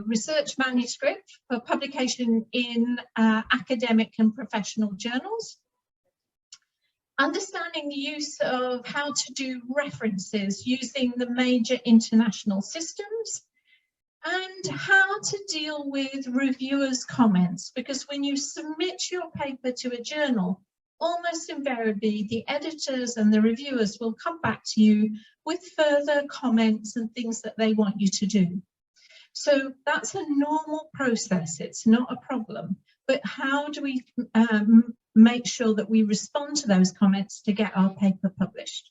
research manuscript for publication in academic and professional journals. Understanding the use of how to do references using the major international systems, and how to deal with reviewers' comments, because when you submit your paper to a journal, almost invariably the editors and the reviewers will come back to you with further comments and things that they want you to do. So that's a normal process, it's not a problem. But how do we make sure that we respond to those comments to get our paper published?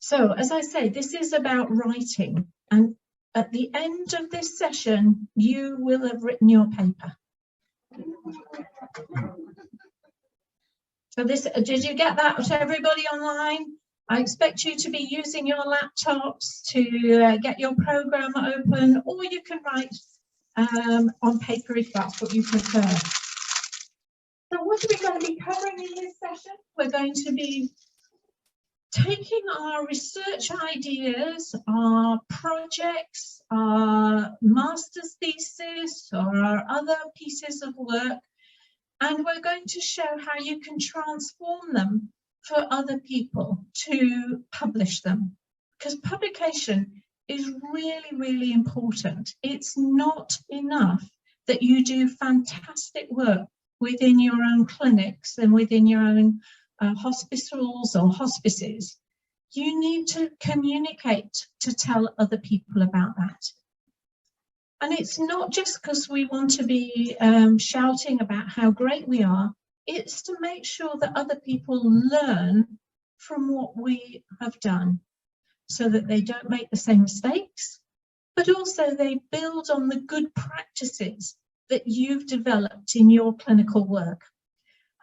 So, as I say, this is about writing, and at the end of this session, you will have written your paper. So did you get that to everybody online? I expect you to be using your laptops to get your program open, or you can write on paper if that's what you prefer. So what are we going to be covering in this session? We're going to be taking our research ideas, our projects, our master's thesis, or our other pieces of work, and we're going to show how you can transform them for other people to publish them. Because publication is really, really important. It's not enough that you do fantastic work within your own clinics and within your own hospitals or hospices. You need to communicate to tell other people about that. And it's not just because we want to be shouting about how great we are, it's to make sure that other people learn from what we have done so that they don't make the same mistakes, but also they build on the good practices that you've developed in your clinical work.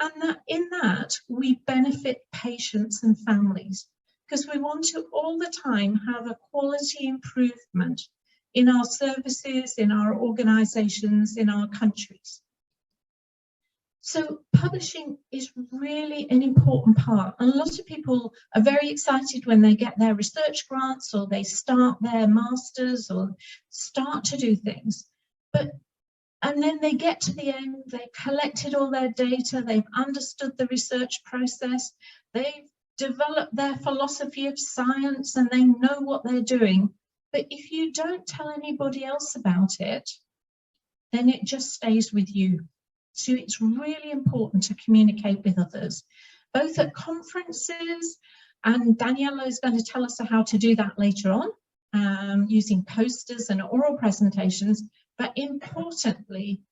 And that in that, we benefit patients and families, because we want to all the time have a quality improvement in our services, in our organisations, in our countries. So publishing is really an important part. And a lot of people are very excited when they get their research grants or they start their masters or start to do things. And then they get to the end, they've collected all their data, they've understood the research process, they've developed their philosophy of science and they know what they're doing. But if you don't tell anybody else about it, then it just stays with you. So it's really important to communicate with others, both at conferences, and Daniela is going to tell us how to do that later on, using posters and oral presentations, but importantly,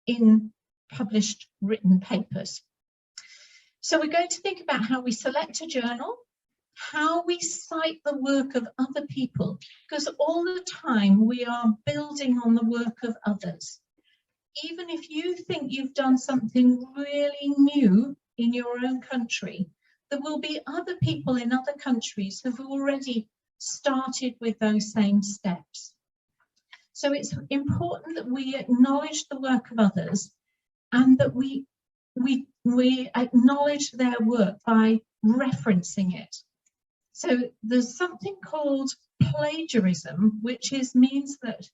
in published written papers. So we're going to think about how we select a journal, how we cite the work of other people, because all the time we are building on the work of others. Even if you think you've done something really new in your own country, there will be other people in other countries who've already started with those same steps. So it's important that we acknowledge the work of others and that we acknowledge their work by referencing it. So there's something called plagiarism, which means that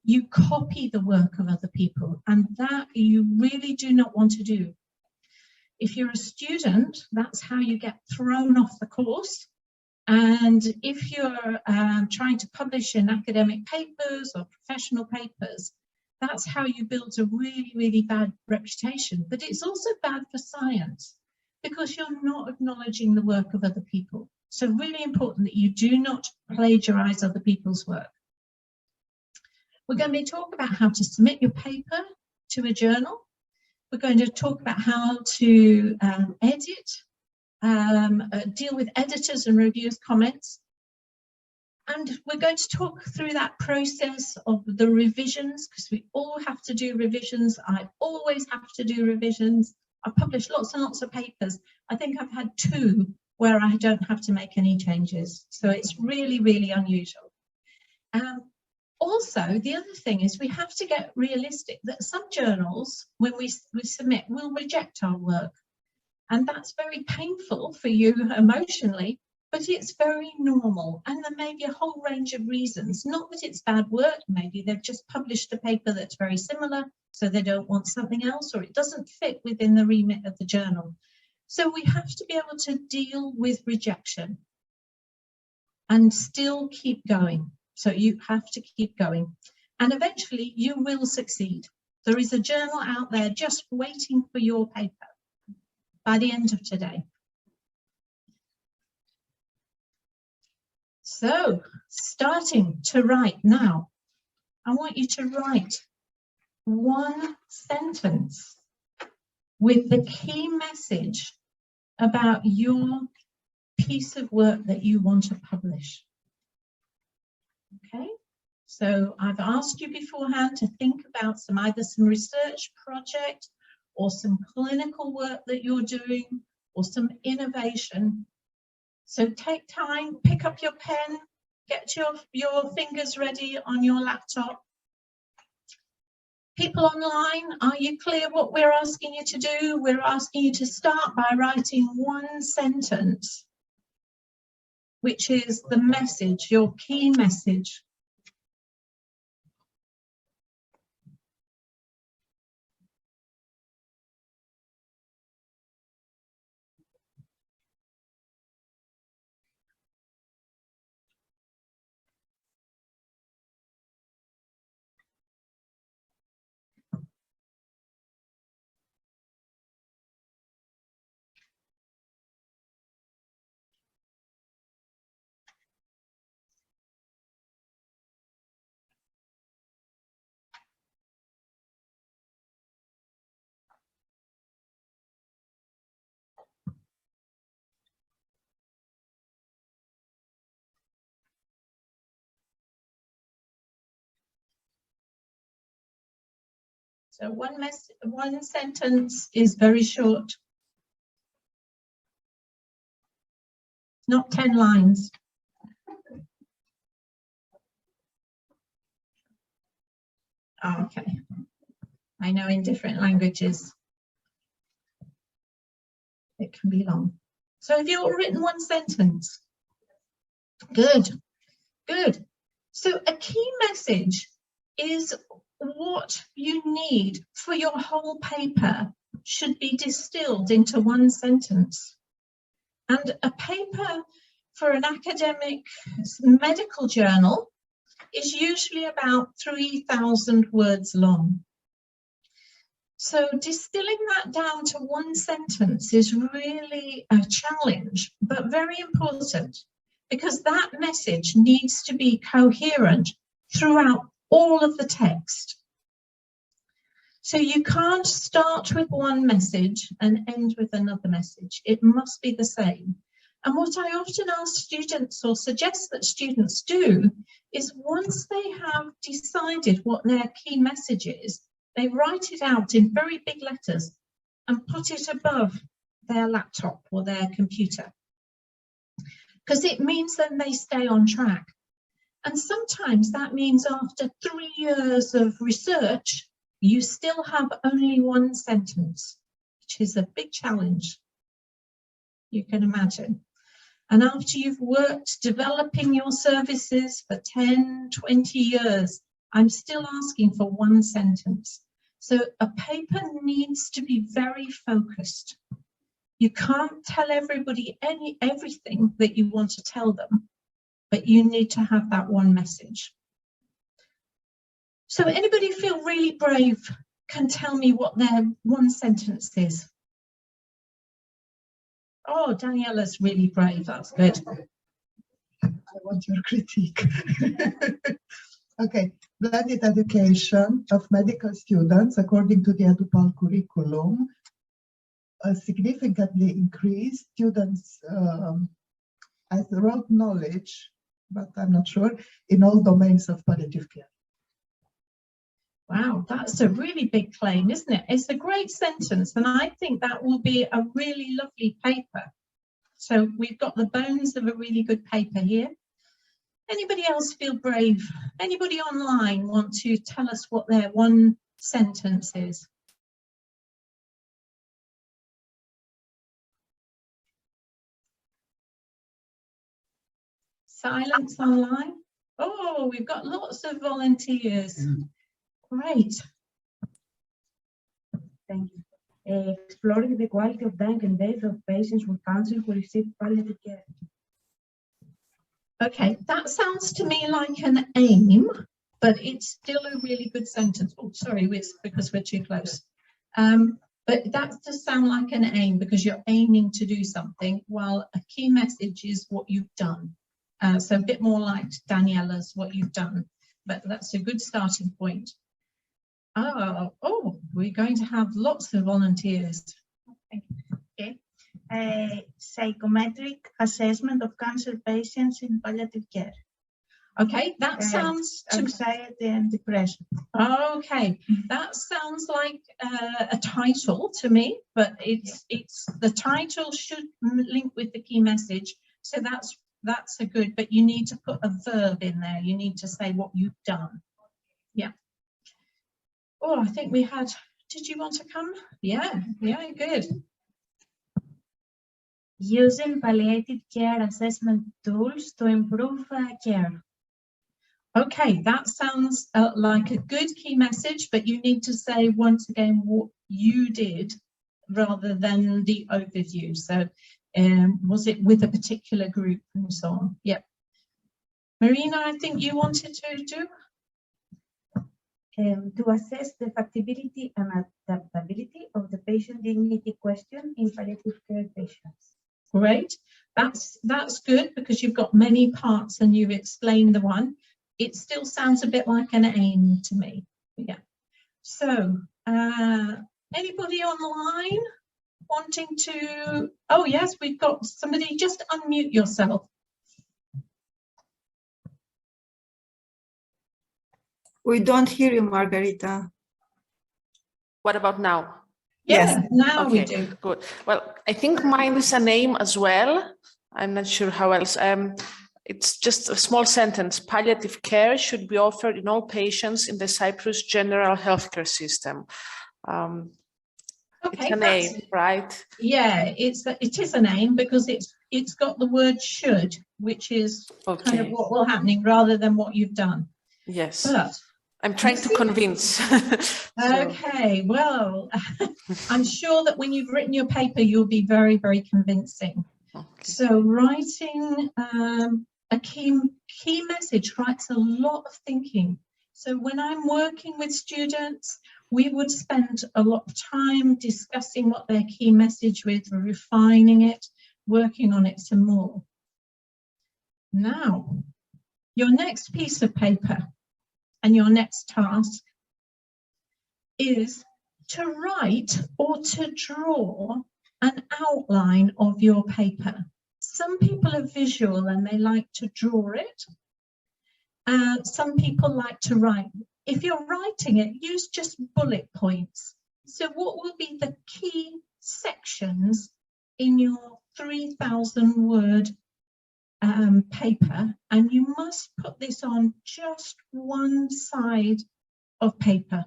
you copy the work of other people, and that you really do not want to do. If you're a student, that's how you get thrown off the course. And if you're trying to publish in academic papers or professional papers, that's how you build a really, really bad reputation. But it's also bad for science because you're not acknowledging the work of other people. So really important that you do not plagiarize other people's work. We're going to be talking about how to submit your paper to a journal. We're going to talk about how to edit, deal with editors and reviewers' comments. And we're going to talk through that process of the revisions, because we all have to do revisions. I always have to do revisions. I've published lots and lots of papers. I think I've had 2 where I don't have to make any changes. So it's really, really unusual. Also, the other thing is we have to get realistic that some journals, when we submit, will reject our work. And that's very painful for you emotionally, but it's very normal, and there may be a whole range of reasons. Not that it's bad work, maybe they've just published a paper that's very similar, so they don't want something else, or it doesn't fit within the remit of the journal. So we have to be able to deal with rejection and still keep going. So you have to keep going, and eventually you will succeed. There is a journal out there just waiting for your paper by the end of today. So, starting to write now, I want you to write one sentence with the key message about your piece of work that you want to publish. Okay, so I've asked you beforehand to think about either some research project or some clinical work that you're doing or some innovation. So take time, pick up your pen, get your fingers ready on your laptop. People online, are you clear what we're asking you to do? We're asking you to start by writing one sentence, which is the message, your key message. So one sentence is very short, not 10 lines. Oh, okay, I know in different languages it can be long. So have you all written one sentence? Good, good. So a key message is what you need for your whole paper should be distilled into one sentence. And a paper for an academic medical journal is usually about 3,000 words long. So distilling that down to one sentence is really a challenge, but very important, because that message needs to be coherent throughout all of the text. So you can't start with one message and end with another message. It must be the same. And what I often ask students, or suggest that students do, is once they have decided what their key message is, they write it out in very big letters and put it above their laptop or their computer, because it means then they stay on track. And sometimes that means after 3 years of research, you still have only one sentence, which is a big challenge, you can imagine. And after you've worked developing your services for 10, 20 years, I'm still asking for one sentence. So a paper needs to be very focused. You can't tell everybody everything that you want to tell them, but you need to have that one message. So anybody feel really brave can tell me what their one sentence is? Oh, Daniela's really brave, that's good. I want your critique. Okay, blended education of medical students according to the EduPal curriculum significantly increased students' as rote knowledge, but I'm not sure, in all domains of palliative care. Wow, that's a really big claim, isn't it? It's a great sentence, and I think that will be a really lovely paper. So we've got the bones of a really good paper here. Anybody else feel brave? Anybody online want to tell us what their one sentence is? Silence online. Oh, we've got lots of volunteers. Great. Thank you. Exploring the quality of dying and death of patients with cancer who receive palliative care. Okay, that sounds to me like an aim, but it's still a really good sentence. Oh, sorry, it's because we're too close. But that does sound like an aim because you're aiming to do something, while a key message is what you've done. So a bit more like Daniela's what you've done, but that's a good starting point. Oh, we're going to have lots of volunteers. Okay. Psychometric assessment of cancer patients in palliative care. Okay, that sounds anxiety and depression. Okay, that sounds like a title to me, but it's the title should link with the key message. So that's a good, but you need to put a verb in there. You need to say what you've done. Yeah. Oh, I think we had. Did you want to come? Yeah, good. Using palliative care assessment tools to improve care. Okay, that sounds like a good key message, but you need to say once again what you did rather than the overview. So was it with a particular group and so on? Yep. Marina, I think you wanted to do? To assess the factibility and adaptability of the patient dignity question in palliative care patients. Great, that's good because you've got many parts and you've explained the one. It still sounds a bit like an aim to me. Yeah. So anybody online wanting to? Oh yes, we've got somebody. Just unmute yourself. We don't hear you, Margarita. What about now? Yeah, now okay, we do. Good. Well, I think mine is a name as well. I'm not sure how else. It's just a small sentence. Palliative care should be offered in all patients in the Cyprus general healthcare system. Okay, it's a name, right? Yeah, it is a name because it's got the word should, which is kind of what will happening rather than what you've done. Yes. But I'm trying to convince. Okay, well, I'm sure that when you've written your paper, you'll be very, very convincing. Okay. So writing a key message writes a lot of thinking. So when I'm working with students, we would spend a lot of time discussing what their key message was, refining it, working on it some more. Now, your next piece of paper and your next task is to write or to draw an outline of your paper. Some people are visual and they like to draw it. Some people like to write. If you're writing it, use just bullet points. So what will be the key sections in your 3,000 word paper? And you must put this on just one side of paper.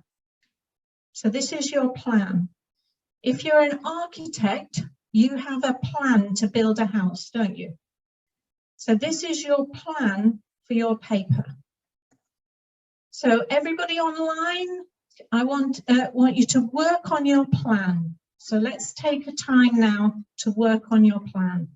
So this is your plan. If you're an architect, you have a plan to build a house, don't you? So this is your plan for your paper. So everybody online, I want you to work on your plan. So let's take a time now to work on your plan.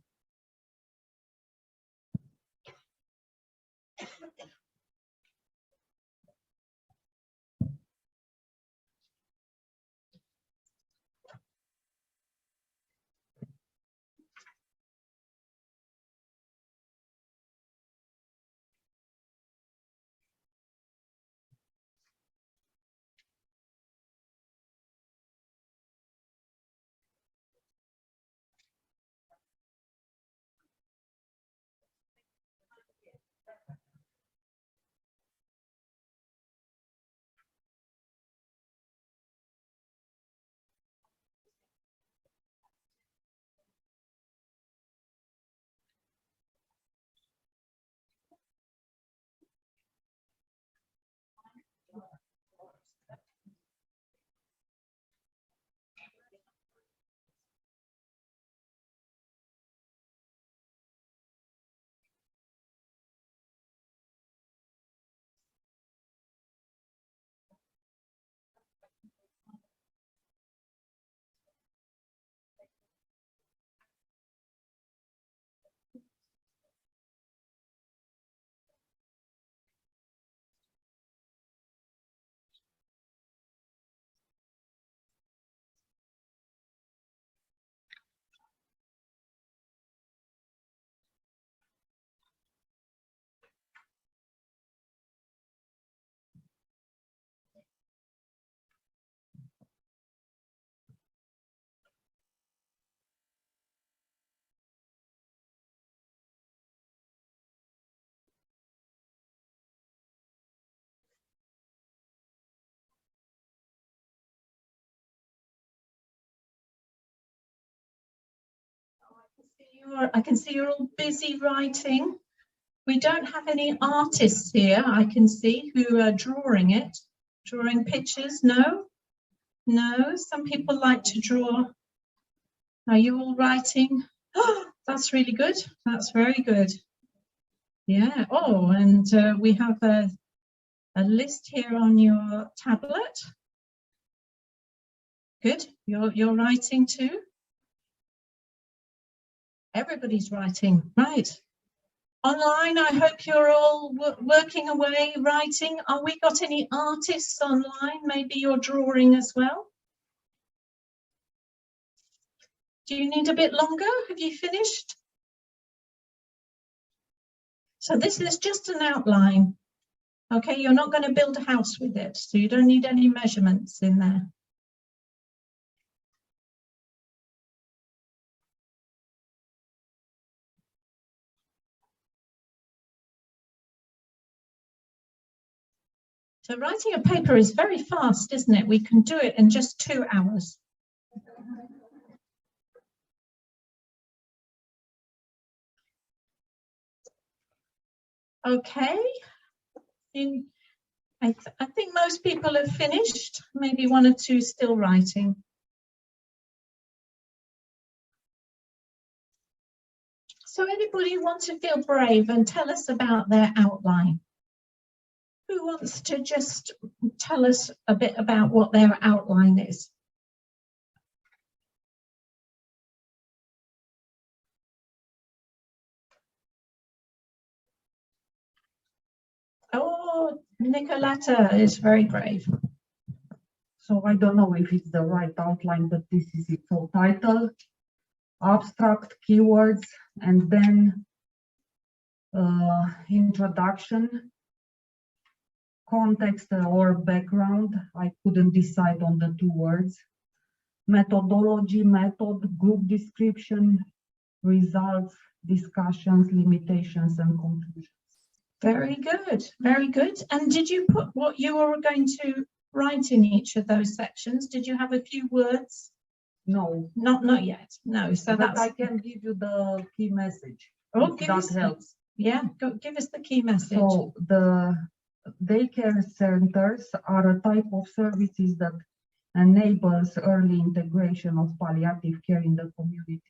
I can see you're all busy writing. We don't have any artists here, I can see, who are drawing it, drawing pictures. No? No, some people like to draw. Are you all writing? Oh, that's really good. That's very good. Yeah. Oh, and we have a list here on your tablet. Good. You're writing too? Everybody's writing. Right. Online, I hope you're all working away, writing. Are we got any artists online? Maybe you're drawing as well. Do you need a bit longer? Have you finished? So this is just an outline. Okay, you're not going to build a house with it, so you don't need any measurements in there. So writing a paper is very fast, isn't it? We can do it in just 2 hours. Okay. I think most people have finished, maybe 1 or 2 still writing. So anybody want to feel brave and tell us about their outline? Who wants to just tell us a bit about what their outline is? Oh, Nicoletta is very brave. So I don't know if it's the right outline, but this is it. So title, abstract, keywords, and then introduction, context or background. I couldn't decide on the 2 words. Methodology, method, group description, results, discussions, limitations, and conclusions. Very good, very good. And did you put what you were going to write in each of those sections? Did you have a few words? No. Not yet. No. So but that's. I can give you the key message. Oh, if that helps. Yeah, give us the key message. So the daycare centers are a type of services that enables early integration of palliative care in the communities.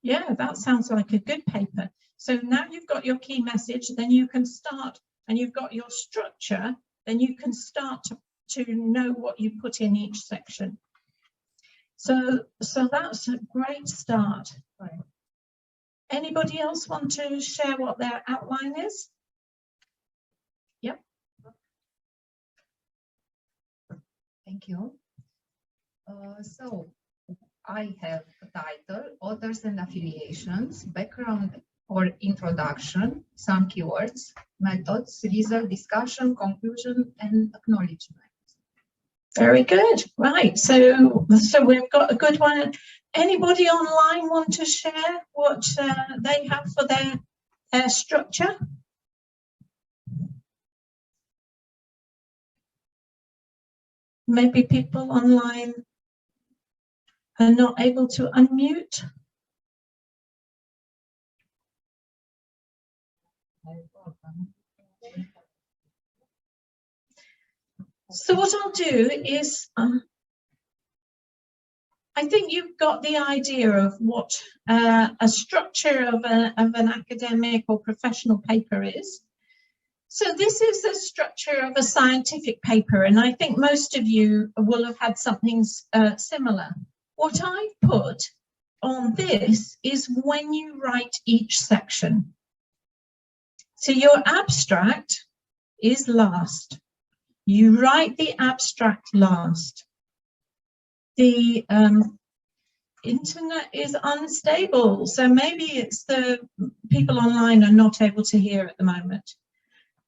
Yeah, that sounds like a good paper. So now you've got your key message, then you can start, and you've got your structure, then you can start to know what you put in each section. So that's a great start. Right. Anybody else want to share what their outline is? Yep. Thank you. So I have a title, authors and affiliations, background or introduction, some keywords, methods, result, discussion, conclusion, and acknowledgement. Very good. Right. So we've got a good one. Anybody online want to share what they have for their structure? Maybe people online are not able to unmute. So what I'll do is, I think you've got the idea of what a structure of an academic or professional paper is. So this is the structure of a scientific paper, and I think most of you will have had something similar. What I've put on this is when you write each section. So your abstract is last. You write the abstract last. The internet is unstable, so maybe it's the people online are not able to hear at the moment.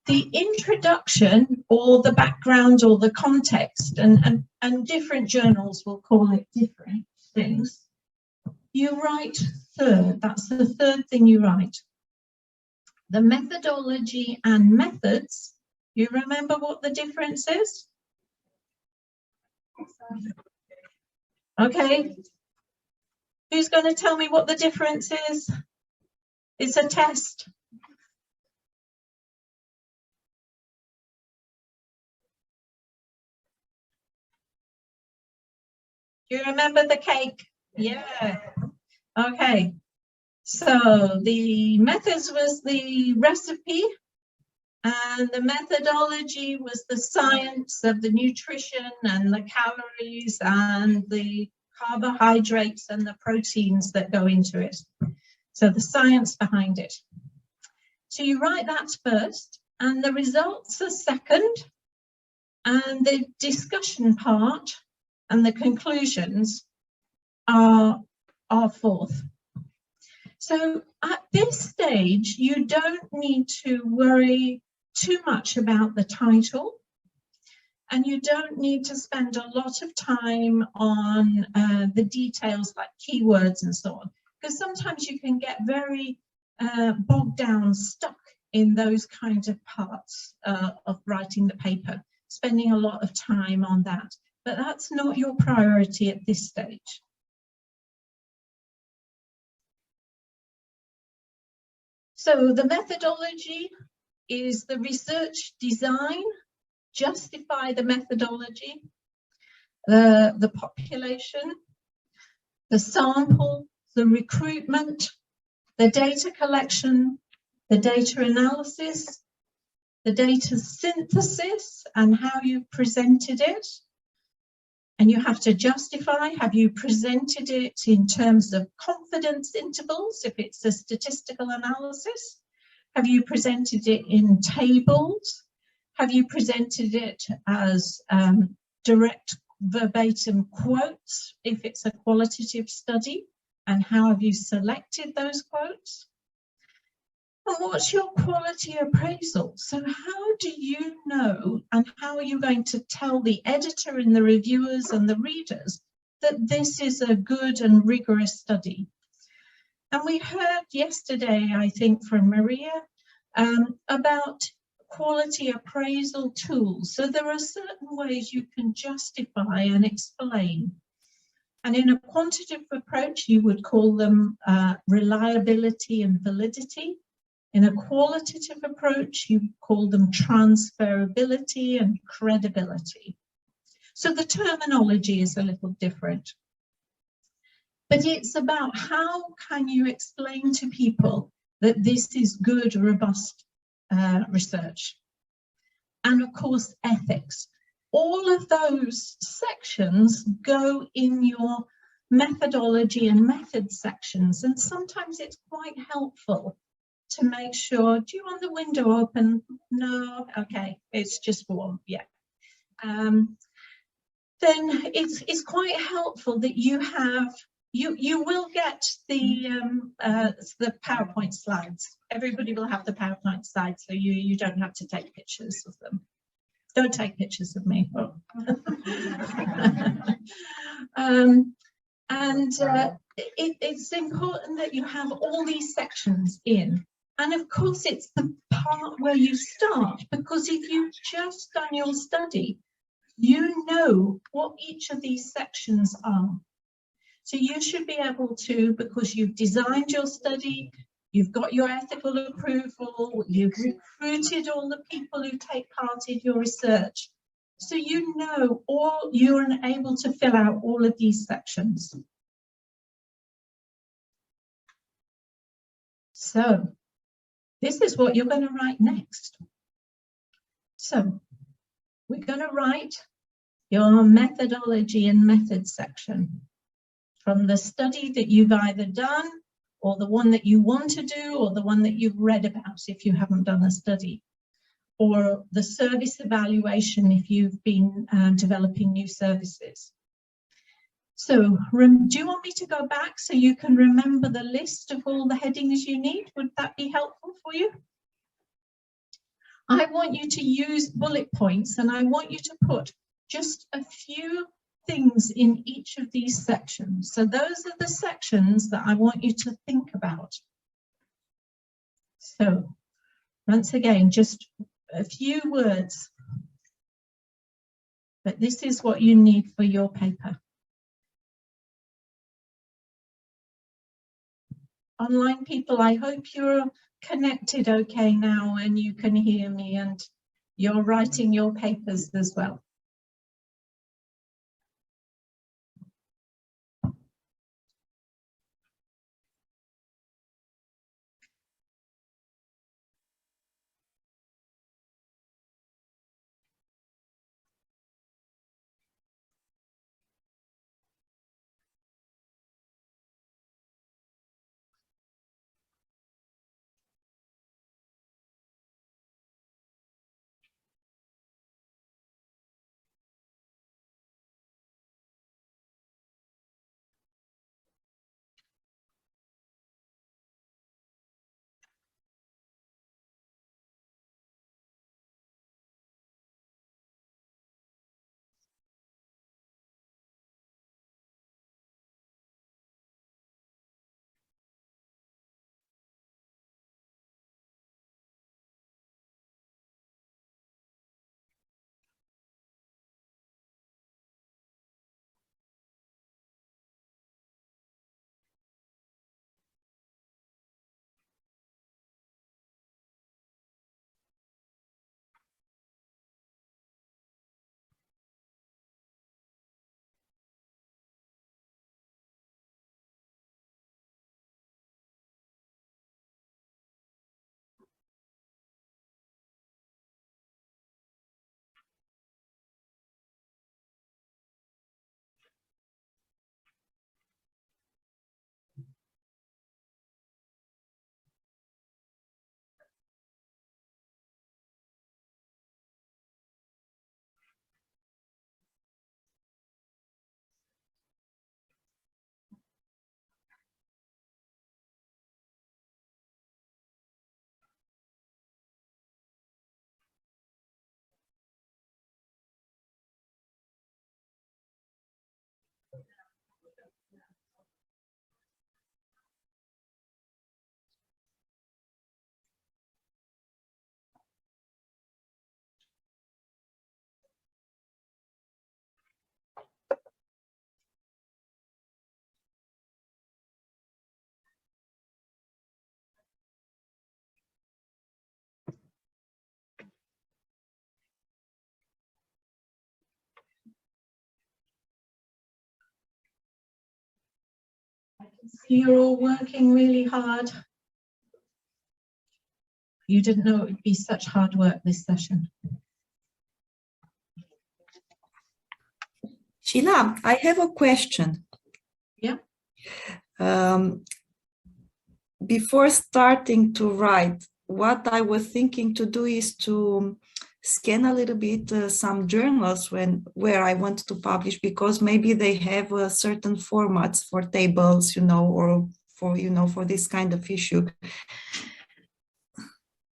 The introduction or the background or the context, and different journals will call it different things, you write third. That's the third thing you write. The methodology and methods, you remember what the difference is? Okay. Who's going to tell me what the difference is? It's a test. Do you remember the cake? Yeah. Okay. So the methods was the recipe, and the methodology was the science of the nutrition and the calories and the carbohydrates and the proteins that go into it. So the science behind it. So you write that first, and the results are second, and the discussion part and the conclusions are fourth. So at this stage, you don't need to worry too much about the title, and you don't need to spend a lot of time on the details like keywords and so on, because sometimes you can get very bogged down, stuck in those kinds of parts of writing the paper, spending a lot of time on that. But that's not your priority at this stage. So the methodology is the research design, justify the methodology, the population, the sample, the recruitment, the data collection, the data analysis, the data synthesis and how you presented it. And you have to justify, have you presented it in terms of confidence intervals, if it's a statistical analysis? Have you presented it in tables? Have you presented it as direct verbatim quotes, if it's a qualitative study? And how have you selected those quotes? And what's your quality appraisal? So how do you know, and how are you going to tell the editor and the reviewers and the readers that this is a good and rigorous study? And we heard yesterday, I think, from Maria, about quality appraisal tools. So there are certain ways you can justify and explain. And in a quantitative approach, you would call them reliability and validity. In a qualitative approach, you call them transferability and credibility. So the terminology is a little different. But it's about how can you explain to people that this is good, robust research. And of course, ethics. All of those sections go in your methodology and method sections. And sometimes it's quite helpful to make sure, do you want the window open? No, okay, it's just warm, yeah. Then it's quite helpful that you have, you will get the PowerPoint slides. Everybody will have the PowerPoint slides, so you don't have to take pictures of them. Don't take pictures of me. Oh. It's important that you have all these sections in. And of course, it's the part where you start, because if you've just done your study, you know what each of these sections are. So you should be able to, because you've designed your study, you've got your ethical approval, you've recruited all the people who take part in your research. So you know all, you're able to fill out all of these sections. So this is what you're going to write next. So we're going to write your methodology and method section from the study that you've either done, or the one that you want to do, or the one that you've read about if you haven't done a study, or the service evaluation if you've been developing new services. So do you want me to go back so you can remember the list of all the headings you need? Would that be helpful for you? I want you to use bullet points, and I want you to put just a few things in each of these sections. So those are the sections that I want you to think about. So once again, just a few words, but this is what you need for your paper. online people, I hope you're connected okay now and you can hear me and you're writing your papers as well. You're all working really hard. You didn't know it would be such hard work this session. Sheila, I have a question. Yeah. Before starting to write, what I was thinking to do is to scan a little bit some journals where I want to publish, because maybe they have certain formats for tables, or for this kind of issue.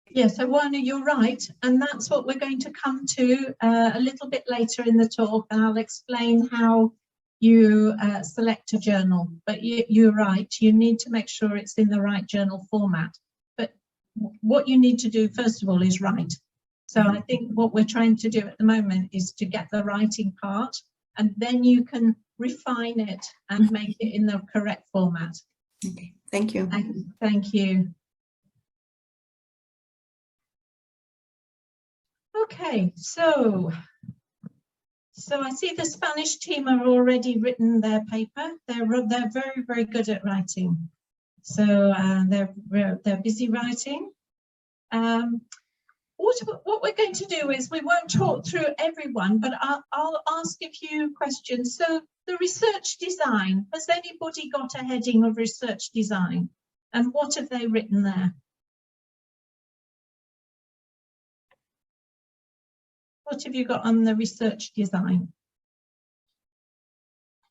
Yeah, so Werner, you're right, and that's what we're going to come to a little bit later in the talk, and I'll explain how you select a journal. But you're right, you need to make sure it's in the right journal format. But what you need to do, first of all, is write. So I think what we're trying to do at the moment is to get the writing part, and then you can refine it and make it in the correct format. Okay, thank you. Thank you. Okay, so I see the Spanish team have already written their paper. They're very, very good at writing. So they're busy writing. What we're going to do is we won't talk through everyone, but I'll ask a few questions. So the research design, has anybody got a heading of research design? And what have they written there? What have you got on the research design?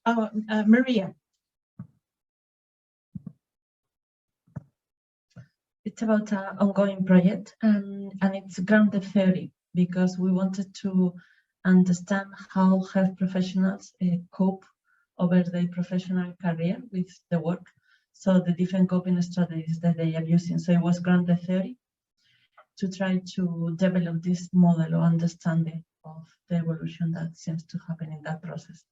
Oh, Maria. It's about an ongoing project, and it's grounded theory, because we wanted to understand how health professionals cope over their professional career with the work. So the different coping strategies that they are using. So it was grounded theory to try to develop this model or understanding of the evolution that seems to happen in that process.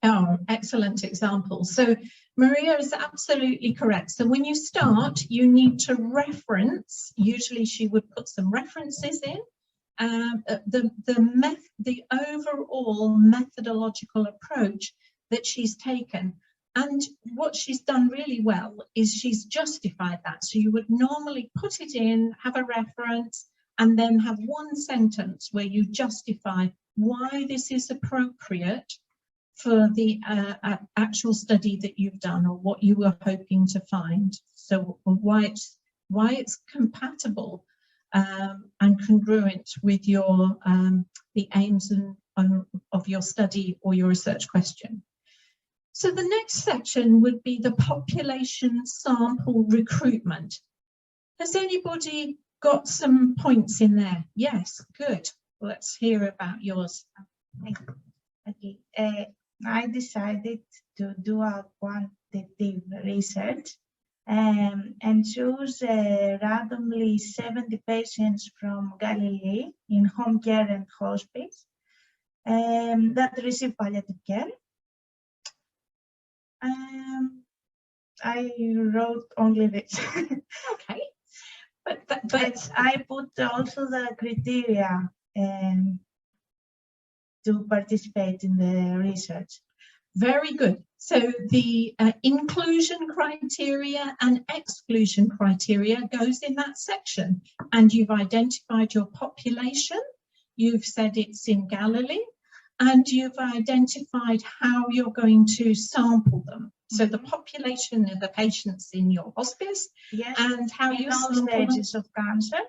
Oh, excellent example. So Maria is absolutely correct. So when you start, you need to reference, usually she would put some references in, the overall methodological approach that she's taken. And what she's done really well is she's justified that. So you would normally put it in, have a reference, and then have one sentence where you justify why this is appropriate for the actual study that you've done or what you were hoping to find. So why it's compatible and congruent with your the aims of your study or your research question. So the next section would be the population sample recruitment. Has anybody got some points in there? Yes, good. Let's hear about yours. Okay. I decided to do a quantitative research and choose randomly 70 patients from Galilee in home care and hospice that receive palliative care. I wrote only this. Okay, but I put also the criteria to participate in the research. Very good. So the inclusion criteria and exclusion criteria goes in that section, and you've identified your population. You've said it's in Galilee, and you've identified how you're going to sample them. So the population of the patients in your hospice, yes, and how you all sample stages them. of cancer.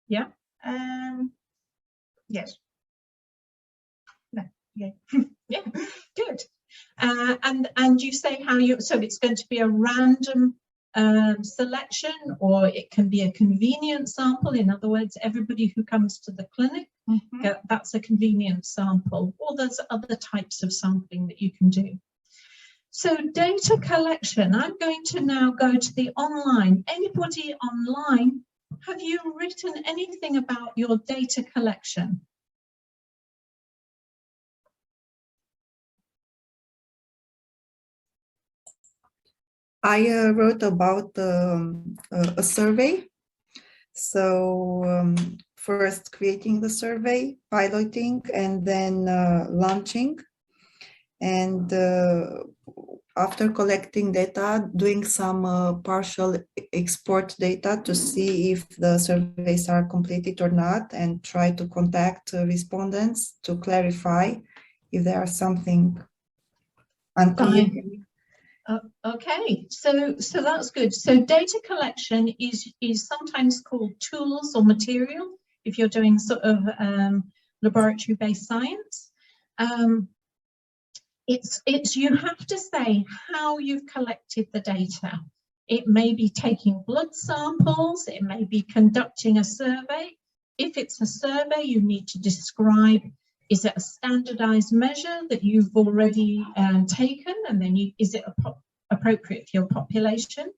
Yeah. Yes. No. Yeah. Yeah. Good. And you say how you. So it's going to be a random selection, or it can be a convenient sample. In other words, everybody who comes to the clinic, that's a convenient sample, or there's other types of sampling that you can do. So data collection, I'm going to now go to the online. Anybody online, have you written anything about your data collection? I wrote about a survey. So first creating the survey, piloting, and then launching. And after collecting data, doing some partial export data to see if the surveys are completed or not, and try to contact respondents to clarify if there are something unclear. Okay, so that's good. So data collection is sometimes called tools or material if you're doing sort of laboratory-based science. It's you have to say how you've collected the data. It may be taking blood samples, it may be conducting a survey. If it's a survey, you need to describe, is it a standardized measure that you've already taken, and then is it appropriate for your population?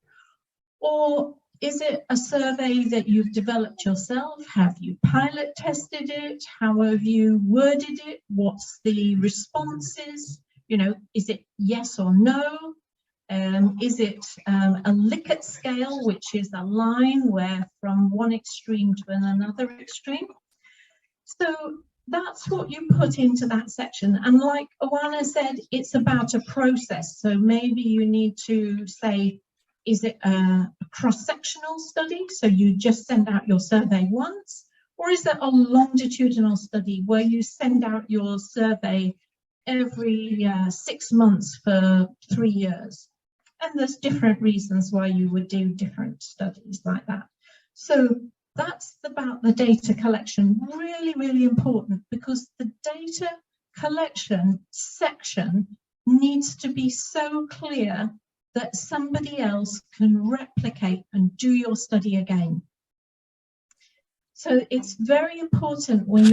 Or is it a survey that you've developed yourself? Have you pilot tested it? How have you worded it? What's the responses? You know, is it yes or no? Is it a Likert scale, which is a line where from one extreme to another extreme? So that's what you put into that section. And like Oana said, it's about a process. So maybe you need to say, is it a cross-sectional study? So you just send out your survey once, or is it a longitudinal study where you send out your survey every 6 months for 3 years? And there's different reasons why you would do different studies like that. So that's about the data collection, really, really important, because the data collection section needs to be so clear that somebody else can replicate and do your study again. So it's very important when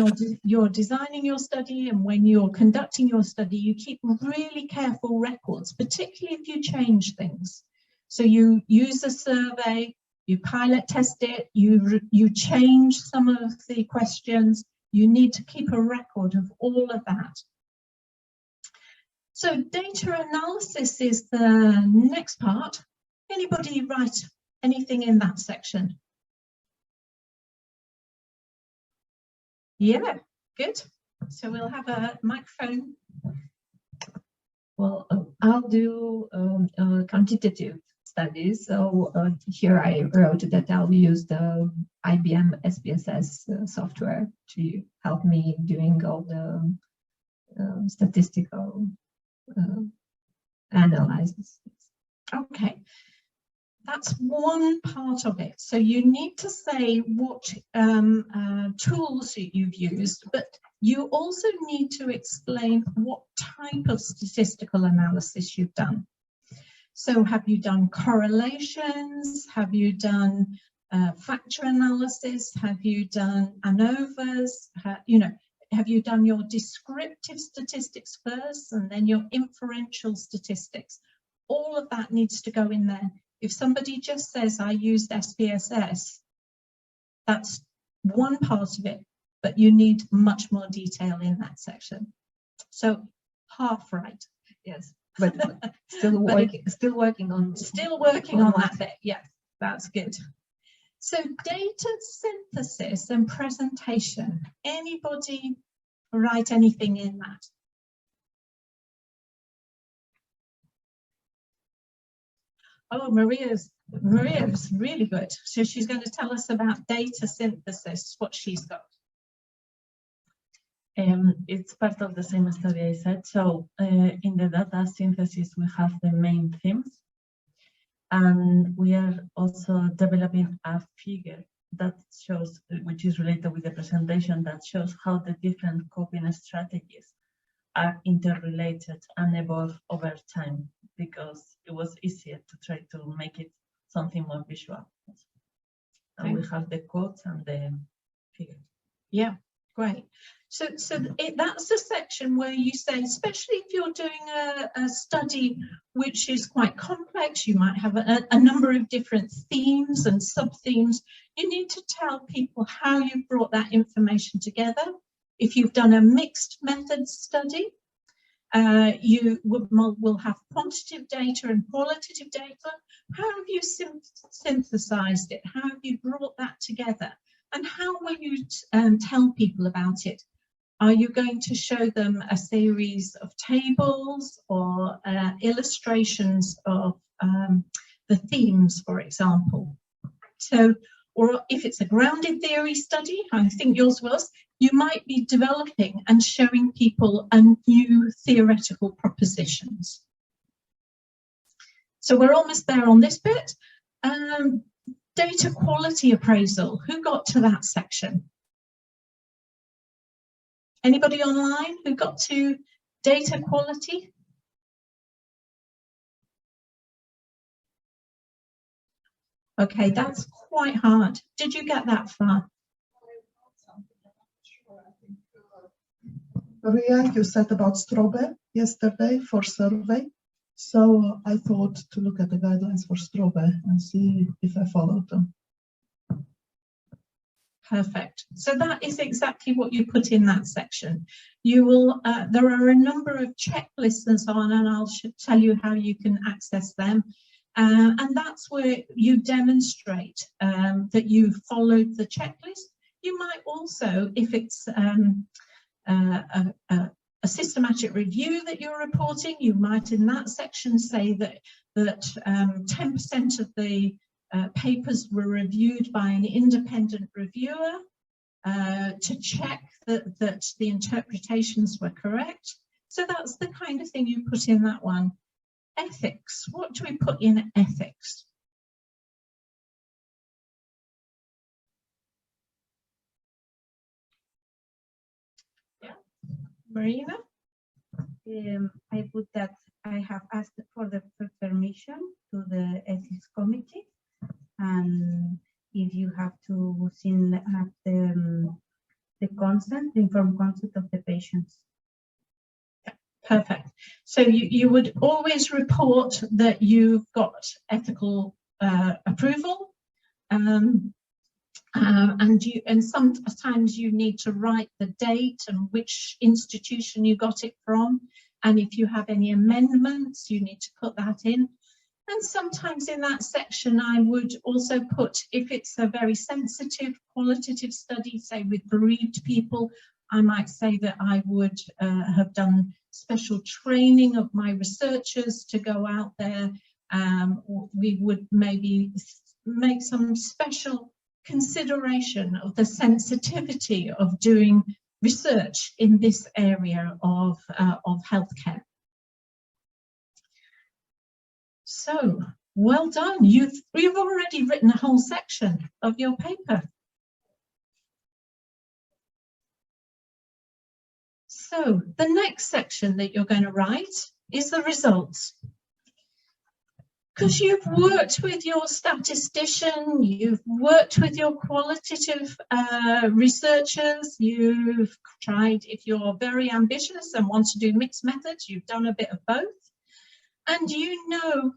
you're designing your study and when you're conducting your study, you keep really careful records, particularly if you change things. So you use a survey, you pilot test it, you change some of the questions, you need to keep a record of all of that. So data analysis is the next part. Anybody write anything in that section? Yeah, good. So we'll have a microphone. Well, I'll do quantitative studies. So here I wrote that I'll use the IBM SPSS software to help me doing all the statistical analysis. Okay, that's one part of it. So you need to say what tools you've used, but you also need to explain what type of statistical analysis you've done. So have you done correlations? Have you done factor analysis? Have you done ANOVAs? Have you done your descriptive statistics first and then your inferential statistics? All of that needs to go in there. If somebody just says, I used SPSS, that's one part of it, but you need much more detail in that section. So half right. Yes, but still working on that bit. Yeah, that's good. So data synthesis and presentation. Anybody write anything in that? Oh, Maria's really good. So she's going to tell us about data synthesis, what she's got. It's part of the same study I said. So in the data synthesis, we have the main themes. And we are also developing a figure that shows, which is related with the presentation, that shows how the different coping strategies are interrelated and evolve over time, because it was easier to try to make it something more visual. And we have the quotes and the figure. Yeah, great. So that's the section where you say, especially if you're doing a study which is quite complex, you might have a number of different themes and sub-themes. You need to tell people how you brought that information together. If you've done a mixed methods study, you will have quantitative data and qualitative data. How have you synthesized it? How have you brought that together? And how will you tell people about it? Are you going to show them a series of tables or illustrations of the themes, for example? So, or if it's a grounded theory study, I think yours was, you might be developing and showing people a new theoretical propositions. So we're almost there on this bit. Data quality appraisal, who got to that section? Anybody online who got to data quality? Okay, that's quite hard. Did you get that far? Maria, you said about Strobe yesterday for survey. So I thought to look at the guidelines for Strobe and see if I followed them. Perfect. So that is exactly what you put in that section. You will, there are a number of checklists and so on, and I'll tell you how you can access them. And that's where you demonstrate that you followed the checklist. You might also, if it's a systematic review that you're reporting, you might in that section say that 10% of the papers were reviewed by an independent reviewer to check that the interpretations were correct. So that's the kind of thing you put in that one. Ethics, what do we put in ethics? Yeah, Marina? I put that I have asked for the permission to the ethics committee, and if you have to send the consent, the informed consent of the patients. Perfect. So you would always report that you've got ethical approval, and sometimes you need to write the date and which institution you got it from. And if you have any amendments, you need to put that in. And sometimes in that section, I would also put, if it's a very sensitive qualitative study, say with bereaved people, I might say that I would have done special training of my researchers to go out there. We would maybe make some special consideration of the sensitivity of doing research in this area of healthcare. So, well done. You've already written a whole section of your paper. So, the next section that you're going to write is the results. Because you've worked with your statistician, you've worked with your qualitative researchers, you've tried, if you're very ambitious and want to do mixed methods, you've done a bit of both. And you know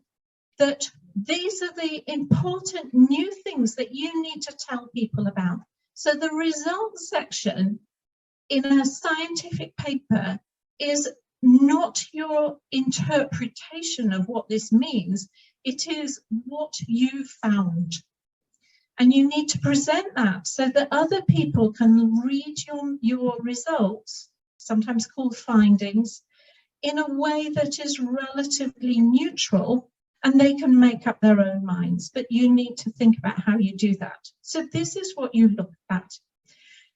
that these are the important new things that you need to tell people about. So the results section in a scientific paper is not your interpretation of what this means. It is what you found. And you need to present that so that other people can read your results, sometimes called findings, in a way that is relatively neutral, and they can make up their own minds. But you need to think about how you do that. So this is what you look at.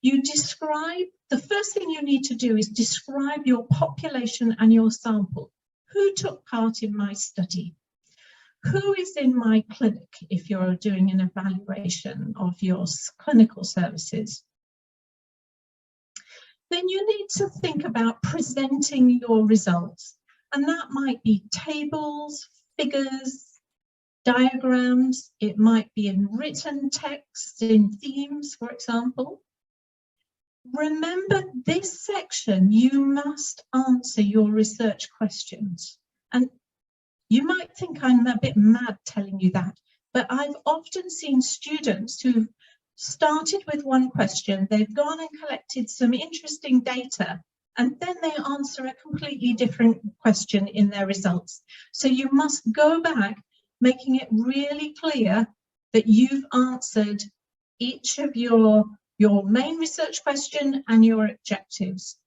You describe, the first thing you need to do is describe your population and your sample. Who took part in my study? Who is in my clinic if you're doing an evaluation of your clinical services? Then you need to think about presenting your results. And that might be tables, figures, diagrams. It might be in written text, in themes, for example. Remember, this section, you must answer your research questions. And you might think I'm a bit mad telling you that, but I've often seen students who've started with one question, they've gone and collected some interesting data, and then they answer a completely different question in their results. So you must go back, making it really clear that you've answered each of your main research question and your objectives.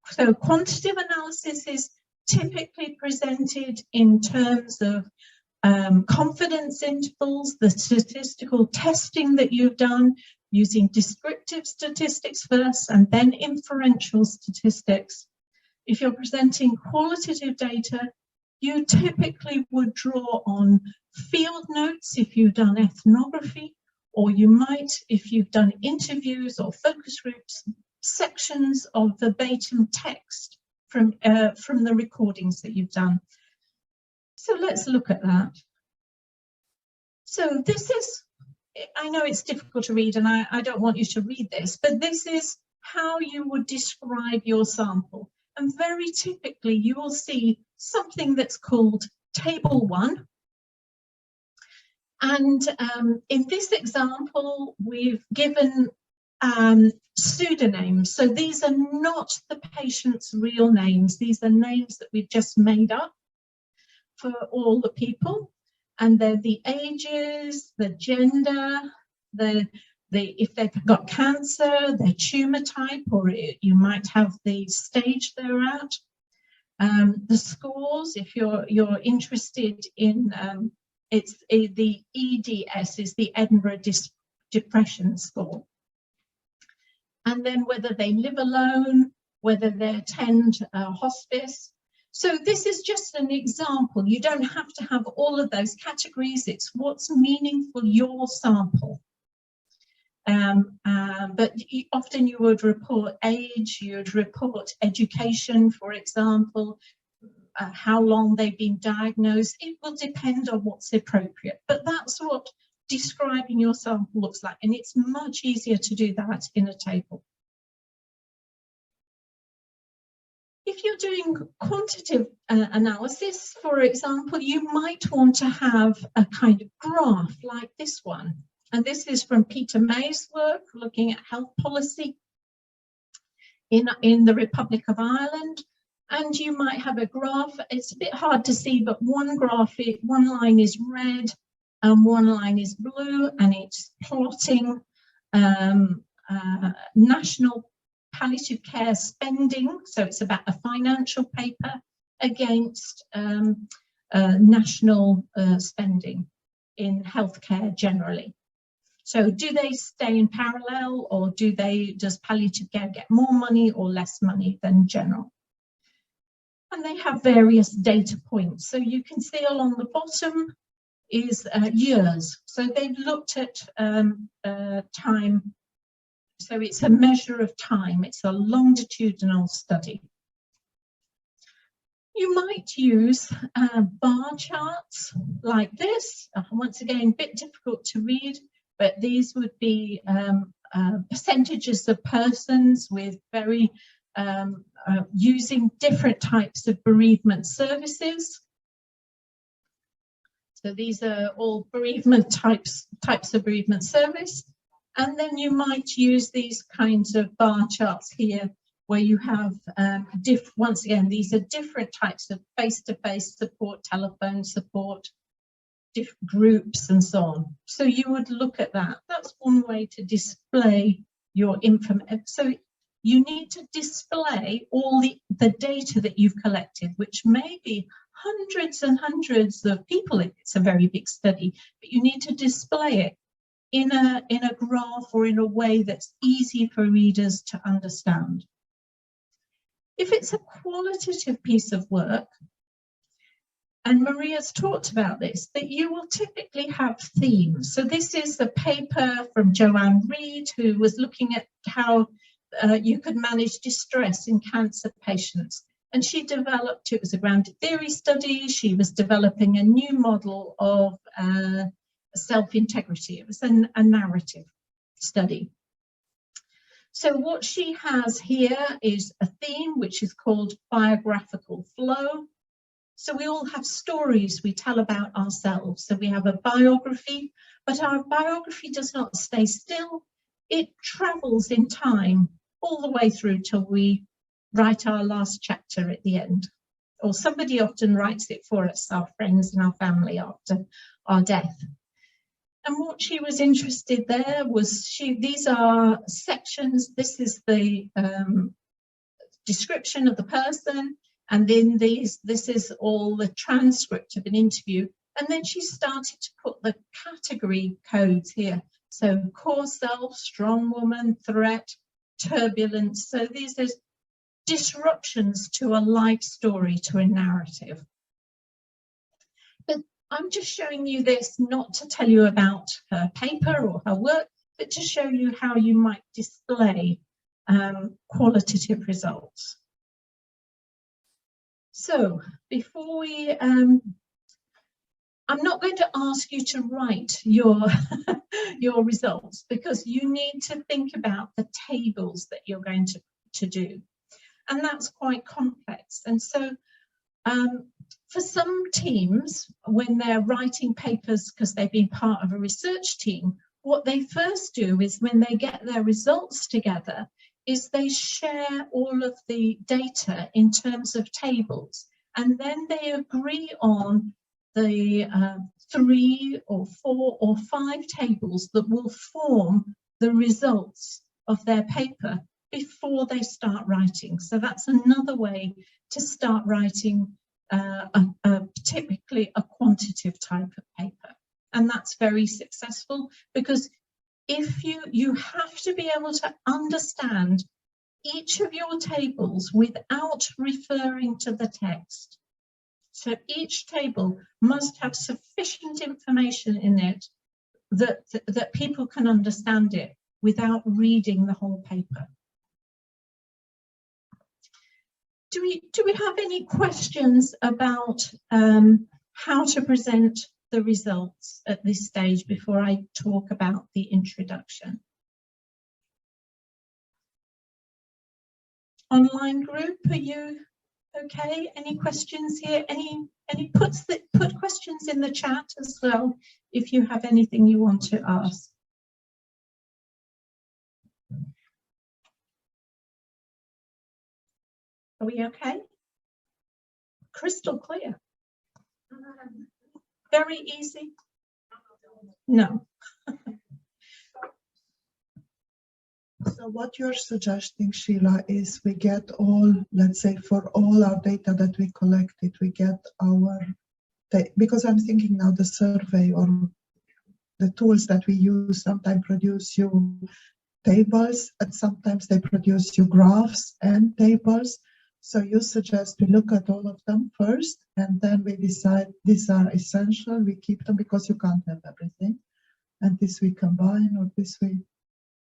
So quantitative analysis is typically presented in terms of confidence intervals, the statistical testing that you've done, using descriptive statistics first and then inferential statistics. If you're presenting qualitative data, you typically would draw on field notes if you've done ethnography, or you might, if you've done interviews or focus groups, sections of verbatim text from the recordings that you've done. So let's look at that. So this is, I know it's difficult to read and I don't want you to read this, but this is how you would describe your sample. And very typically you will see something that's called Table 1. And in this example, we've given pseudonyms. So these are not the patient's real names. These are names that we've just made up for all the people. And they're the ages, the gender, if they've got cancer, their tumor type, or you might have the stage they're at. The scores, if you're interested in, the EDS is the Edinburgh Depression Score. And then whether they live alone, whether they attend hospice. So this is just an example. You don't have to have all of those categories. It's what's meaningful your sample. But often you would report age, you'd report education, for example, how long they've been diagnosed. It will depend on what's appropriate, but that's what describing your sample looks like, and it's much easier to do that in a table. If you're doing quantitative analysis, for example, you might want to have a kind of graph like this one. And this is from Peter May's work, looking at health policy. in the Republic of Ireland. And you might have a graph. It's a bit hard to see, but one line is red and one line is blue, and it's plotting national palliative care spending. So it's about a financial paper against national spending in healthcare generally. So do they stay in parallel, or does palliative care get more money or less money than general? And they have various data points. So you can see along the bottom is years. So they've looked at time. So it's a measure of time. It's a longitudinal study. You might use bar charts like this. Once again, a bit difficult to read, but these would be percentages of persons with very using different types of bereavement services. So these are all bereavement types of bereavement service. And then you might use these kinds of bar charts here, where you have, once again, these are different types of face-to-face support, telephone support, different groups and so on. So you would look at that. That's one way to display your information. So you need to display all the data that you've collected, which may be hundreds and hundreds of people if it's a very big study, but you need to display it in a graph or in a way that's easy for readers to understand. If it's a qualitative piece of work, and Maria's talked about this, that you will typically have themes. So this is a paper from Joanne Reed, who was looking at how you could manage distress in cancer patients. And she developed, it was a grounded theory study, she was developing a new model of self-integrity. It was a narrative study. So what she has here is a theme which is called biographical flow. So we all have stories we tell about ourselves. So we have a biography, but our biography does not stay still. It travels in time all the way through till we write our last chapter at the end. Or somebody often writes it for us, our friends and our family, after our death. And what she was interested there was, these are sections. This is the description of the person, and then this is all the transcript of an interview. And then she started to put the category codes here. So core self, strong woman, threat, turbulence. So these are disruptions to a life story, to a narrative. But I'm just showing you this not to tell you about her paper or her work, but to show you how you might display qualitative results. So before we, I'm not going to ask you to write your, your results, because you need to think about the tables that you're going to do. And that's quite complex. And so for some teams, when they're writing papers because they've been part of a research team, what they first do is, when they get their results together, is they share all of the data in terms of tables, and then they agree on the 3 or 4 or 5 tables that will form the results of their paper before they start writing. So that's another way to start writing typically a quantitative type of paper. And that's very successful, because if you have to be able to understand each of your tables without referring to the text. So each table must have sufficient information in it that people can understand it without reading the whole paper. Do we have any questions about how to present the results at this stage before I talk about the introduction? Online group, are you okay? Any questions here? Any put questions in the chat as well if you have anything you want to ask. Are we okay? Crystal clear. Very easy. No. So what you're suggesting, Sheila, is we get all, let's say, for all our data that we collected, we get our, because I'm thinking now the survey or the tools that we use sometimes produce you tables, and sometimes they produce you graphs and tables. So you suggest we look at all of them first, and then we decide these are essential, we keep them because you can't have everything. And this we combine, or this we,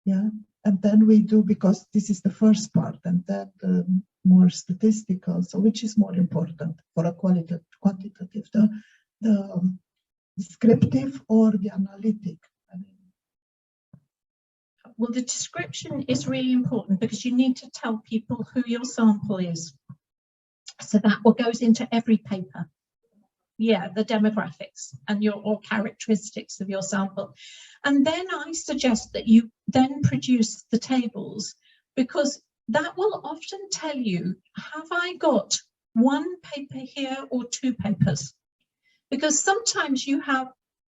yeah. And then we do, because this is the first part, and then the more statistical, so which is more important for a quantitative, the descriptive or the analytic? I mean, well, the description is really important because you need to tell people who your sample is. So that what goes into every paper. Yeah, the demographics and your or characteristics of your sample. And then I suggest that you then produce the tables, because that will often tell you, have I got one paper here or two papers? Because sometimes you have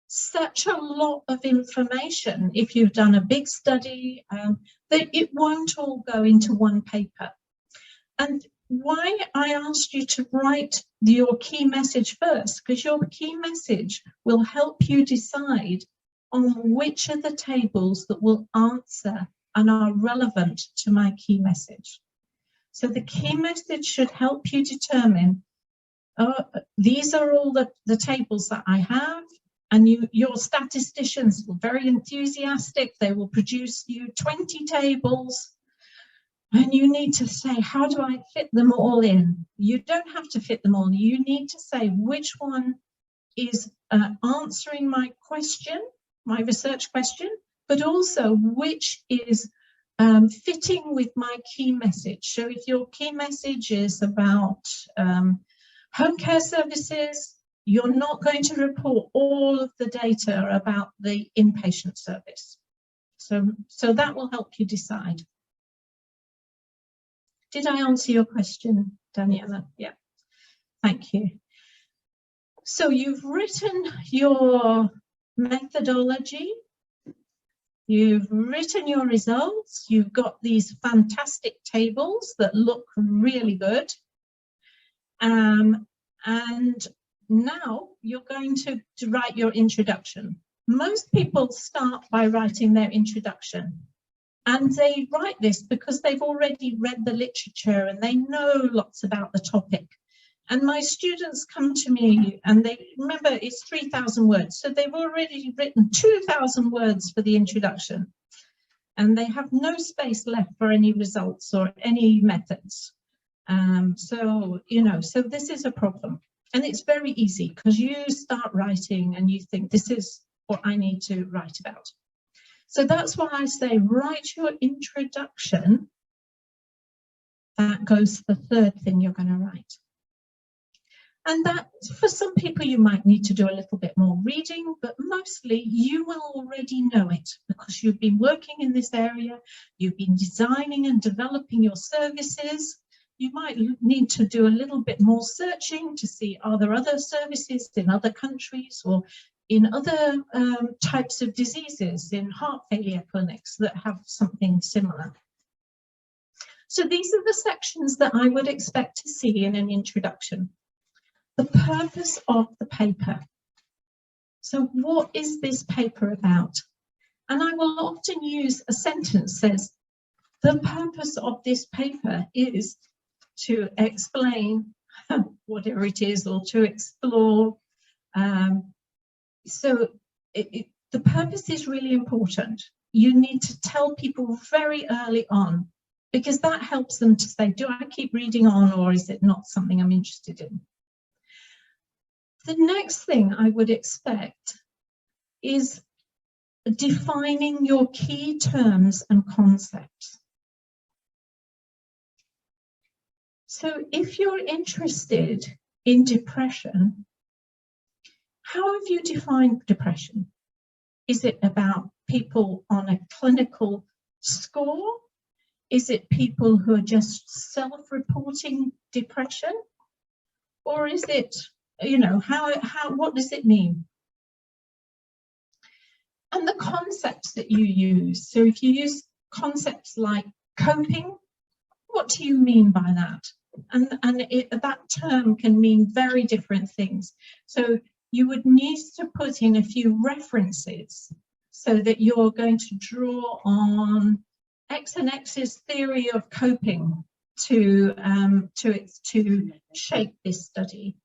such a lot of information, if you've done a big study, that it won't all go into one paper. And why I asked you to write your key message first, because your key message will help you decide on which are the tables that will answer and are relevant to my key message. So the key message should help you determine, these are all the tables that I have, and your statisticians are very enthusiastic. They will produce you 20 tables. And you need to say, how do I fit them all in? You don't have to fit them all. You need to say which one is answering my question, my research question, but also which is fitting with my key message. So if your key message is about home care services, you're not going to report all of the data about the inpatient service. So that will help you decide. Did I answer your question, Daniela? Yeah, thank you. So you've written your methodology, you've written your results, you've got these fantastic tables that look really good. And now you're going to write your introduction. Most people start by writing their introduction. And they write this because they've already read the literature and they know lots about the topic. And my students come to me and they remember it's 3,000 words. So they've already written 2,000 words for the introduction. And they have no space left for any results or any methods. So this is a problem. And it's very easy because you start writing and you think this is what I need to write about. So that's why I say write your introduction. That goes to the third thing you're going to write. And that, for some people, you might need to do a little bit more reading, but mostly you will already know it because you've been working in this area, you've been designing and developing your services. You might need to do a little bit more searching to see, are there other services in other countries or in other types of diseases, in heart failure clinics that have something similar. So these are the sections that I would expect to see in an introduction. The purpose of the paper. So what is this paper about? And I will often use a sentence that says, the purpose of this paper is to explain whatever it is or to explore. So the purpose is really important. You need to tell people very early on, because that helps them to say, do I keep reading on or is it not something I'm interested in? The next thing I would expect is defining your key terms and concepts. So if you're interested in depression, how have you defined depression? Is it about people on a clinical score? Is it people who are just self-reporting depression? Or is it, you know, what does it mean? And the concepts that you use. So if you use concepts like coping, what do you mean by that? And that term can mean very different things. So you would need to put in a few references so that you're going to draw on X and X's theory of coping to shape this study.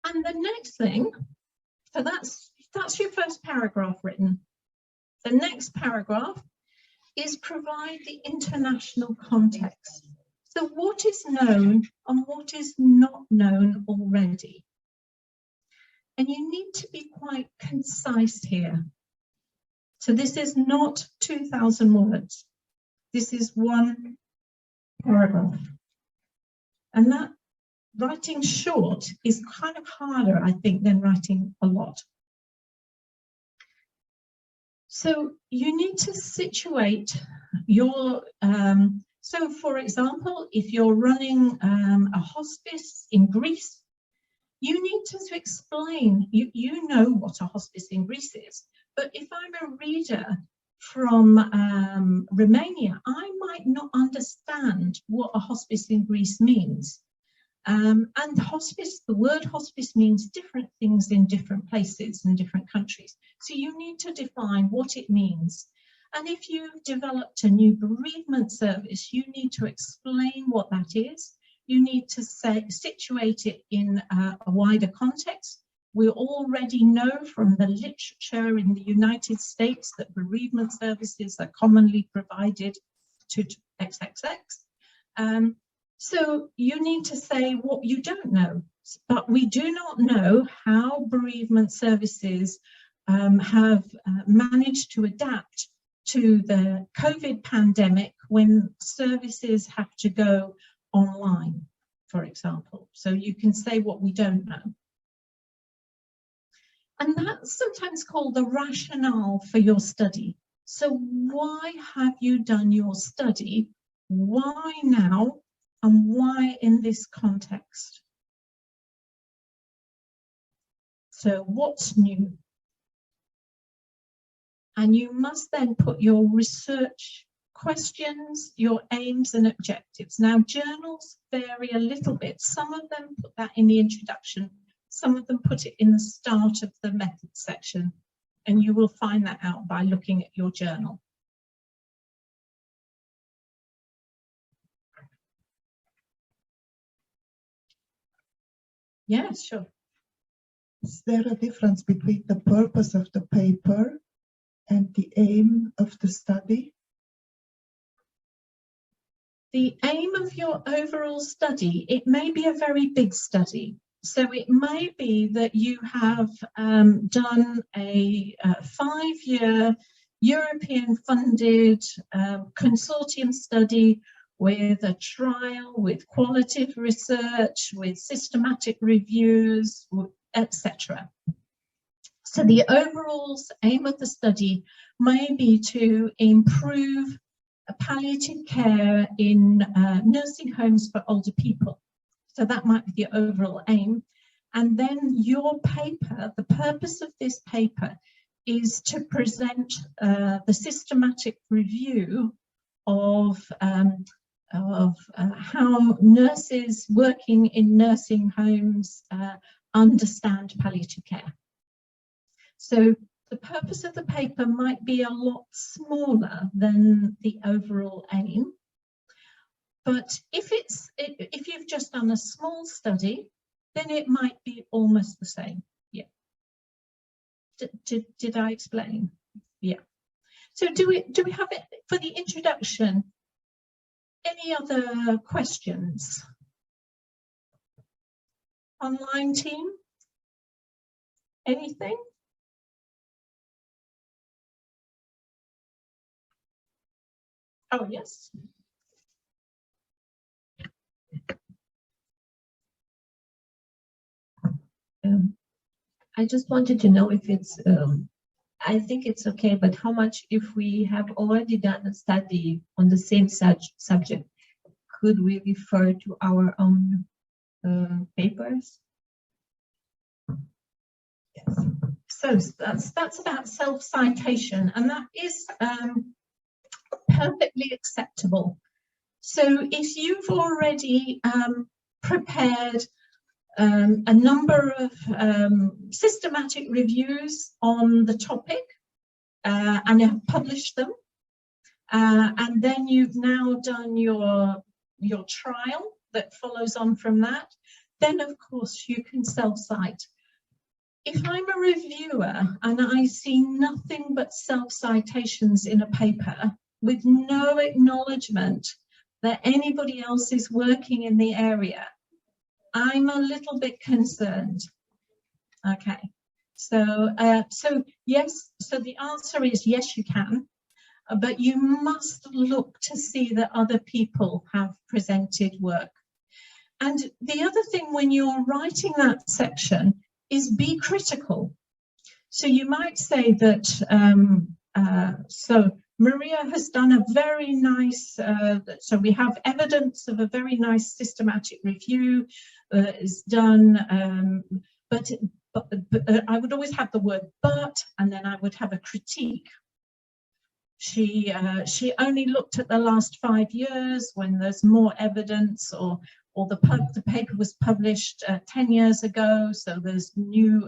And the next thing, so that's your first paragraph written. The next paragraph is provide the international context. So what is known and what is not known already? And you need to be quite concise here. So this is not 2,000 words. This is one paragraph. And that writing short is kind of harder, I think, than writing a lot. So you need to situate your, so for example, if you're running a hospice in Greece, you need to explain, you know what a hospice in Greece is, but if I'm a reader from Romania, I might not understand what a hospice in Greece means. And hospice, the word hospice means different things in different places and different countries. So you need to define what it means. And if you've developed a new bereavement service, you need to explain what that is. You need to situate it in a wider context. We already know from the literature in the United States that bereavement services are commonly provided to XXX. So you need to say what you don't know, but we do not know how bereavement services have managed to adapt to the COVID pandemic when services have to go online, for example. So you can say what we don't know. And that's sometimes called the rationale for your study. So why have you done your study? Why now? And why in this context? So what's new? And you must then put your research questions, your aims and objectives. Now, journals vary a little bit. Some of them put that in the introduction. Some of them put it in the start of the method section. And you will find that out by looking at your journal. Yes, sure. Is there a difference between the purpose of the paper and the aim of the study? The aim of your overall study, it may be a very big study. So it may be that you have done a 5-year European funded consortium study with a trial, with qualitative research, with systematic reviews, etc. So the overall aim of the study may be to improve palliative care in nursing homes for older people. So that might be the overall aim. And then your paper, the purpose of this paper is to present the systematic review of how nurses working in nursing homes understand palliative care. So the purpose of the paper might be a lot smaller than the overall aim. But if you've just done a small study, then it might be almost the same. Yeah. Did I explain? Yeah. So do we have it for the introduction? Any other questions? Online team? Anything? Oh, yes. I just wanted to know if it's I think it's okay, but how much if we have already done a study on the same subject, could we refer to our own papers? Yes. So that's about self-citation, and that is perfectly acceptable. So if you've already prepared a number of systematic reviews on the topic and have published them, and then you've now done your trial that follows on from that, then of course you can self-cite. If I'm a reviewer and I see nothing but self-citations in a paper with no acknowledgement that anybody else is working in the area, I'm a little bit concerned. Okay, so yes, so the answer is yes, you can, but you must look to see that other people have presented work. And the other thing when you're writing that section is be critical. So you might say that, so Maria has done a very nice, so we have evidence of a very nice systematic review is done, but I would always have the word but, and then I would have a critique. She only looked at the last 5 years when there's more evidence, or the paper was published 10 years ago, so there's new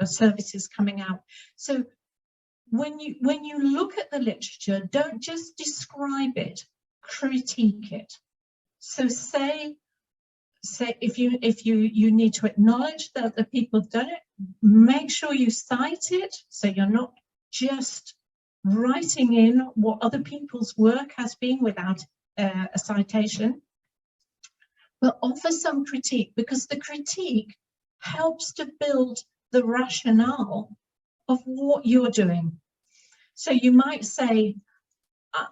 services coming out. So when you look at the literature, don't just describe it, critique it. So say if you need to acknowledge that the people have done it, make sure you cite it, so you're not just writing in what other people's work has been without a citation. But offer some critique, because the critique helps to build the rationale of what you're doing. So you might say,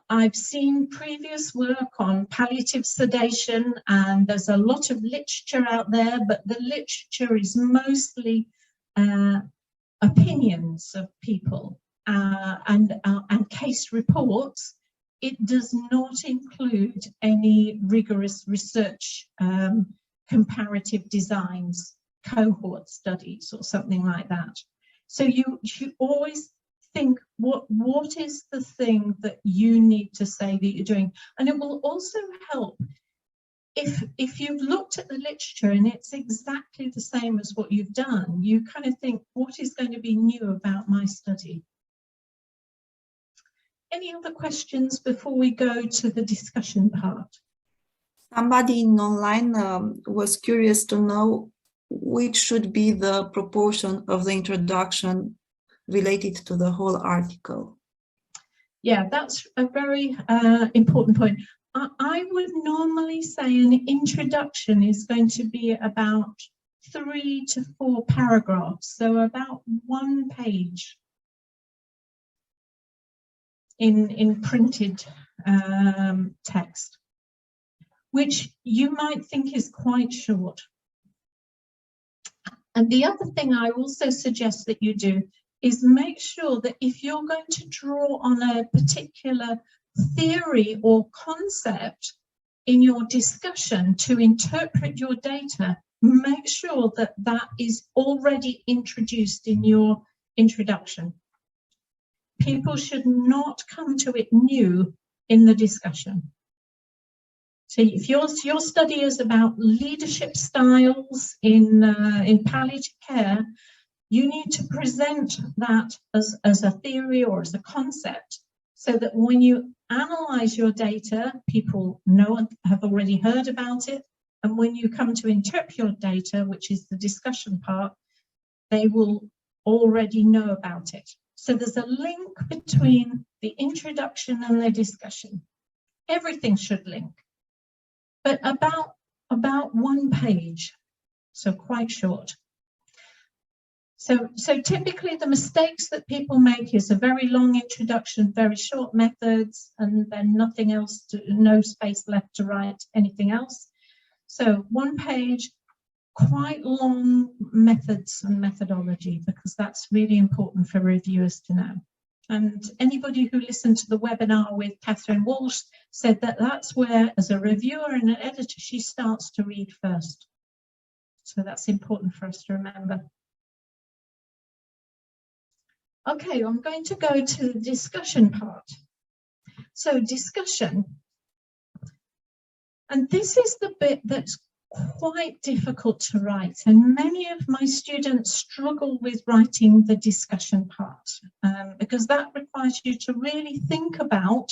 I've seen previous work on palliative sedation, and there's a lot of literature out there, but the literature is mostly opinions of people and case reports. It does not include any rigorous research, comparative designs, cohort studies, or something like that. So you always think, what is the thing that you need to say that you're doing? And it will also help if you've looked at the literature and it's exactly the same as what you've done, you kind of think, what is going to be new about my study? Any other questions before we go to the discussion part? Somebody in online was curious to know which should be the proportion of the introduction related to the whole article. Yeah, that's a very important point. I would normally say an introduction is going to be about 3 to 4 paragraphs, so about 1 page in printed text, which you might think is quite short. And the other thing I also suggest that you do is make sure that if you're going to draw on a particular theory or concept in your discussion to interpret your data, make sure that that is already introduced in your introduction. People should not come to it new in the discussion. So if your study is about leadership styles in palliative care, you need to present that as a theory or as a concept, so that when you analyze your data, people know and have already heard about it. And when you come to interpret your data, which is the discussion part, they will already know about it. So there's a link between the introduction and the discussion. Everything should link, but about 1 page, so quite short. So typically the mistakes that people make is a very long introduction, very short methods, and then nothing else, no space left to write anything else. So 1 page, quite long methods and methodology, because that's really important for reviewers to know. And anybody who listened to the webinar with Catherine Walsh said that that's where, as a reviewer and an editor, she starts to read first. So that's important for us to remember. Okay, I'm going to go to the discussion part. So discussion, and this is the bit that's quite difficult to write, and many of my students struggle with writing the discussion part because that requires you to really think about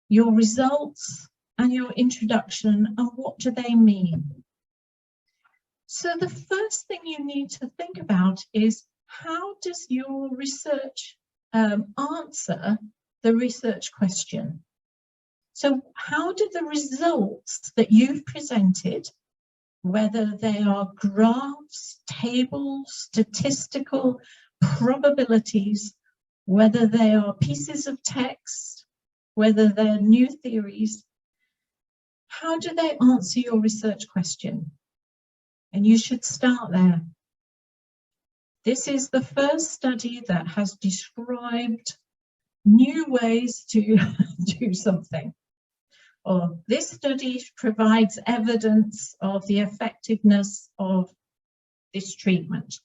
your results and your introduction and what do they mean. So the first thing you need to think about is, how does your research answer the research question? So how do the results that you've presented, whether they are graphs, tables, statistical probabilities, whether they are pieces of text, whether they're new theories, how do they answer your research question? And you should start there. This is the first study that has described new ways to do something. Or this study provides evidence of the effectiveness of this treatment.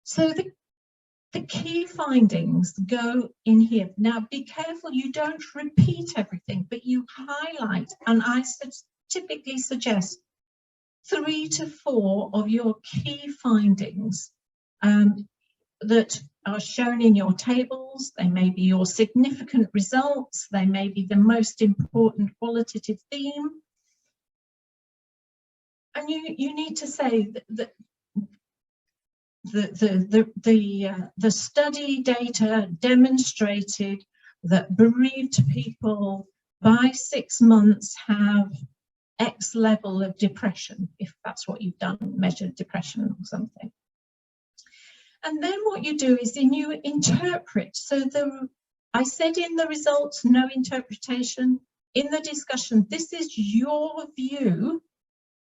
So the key findings go in here. Now be careful you don't repeat everything, but you highlight, and I typically suggest 3 to 4 of your key findings that are shown in your tables. They may be your significant results, they may be the most important qualitative theme. And you need to say that the study data demonstrated that bereaved people by 6 months have X level of depression, if that's what you've done, measured depression or something. And then what you do is you interpret. So I said in the results, no interpretation. In the discussion, this is your view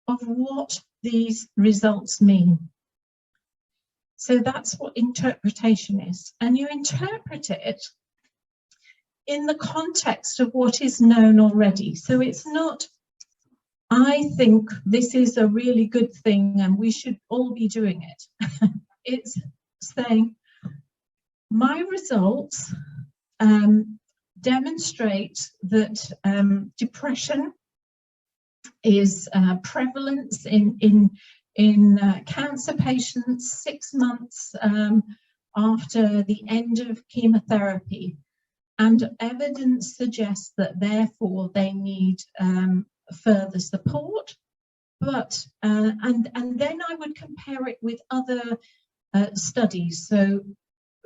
of what these results mean. So that's what interpretation is. And you interpret it in the context of what is known already. So it's not, I think this is a really good thing and we should all be doing it. It's saying, my results demonstrate that depression is prevalent in cancer patients 6 months after the end of chemotherapy, and evidence suggests that therefore they need further support. But and then I would compare it with other studies. So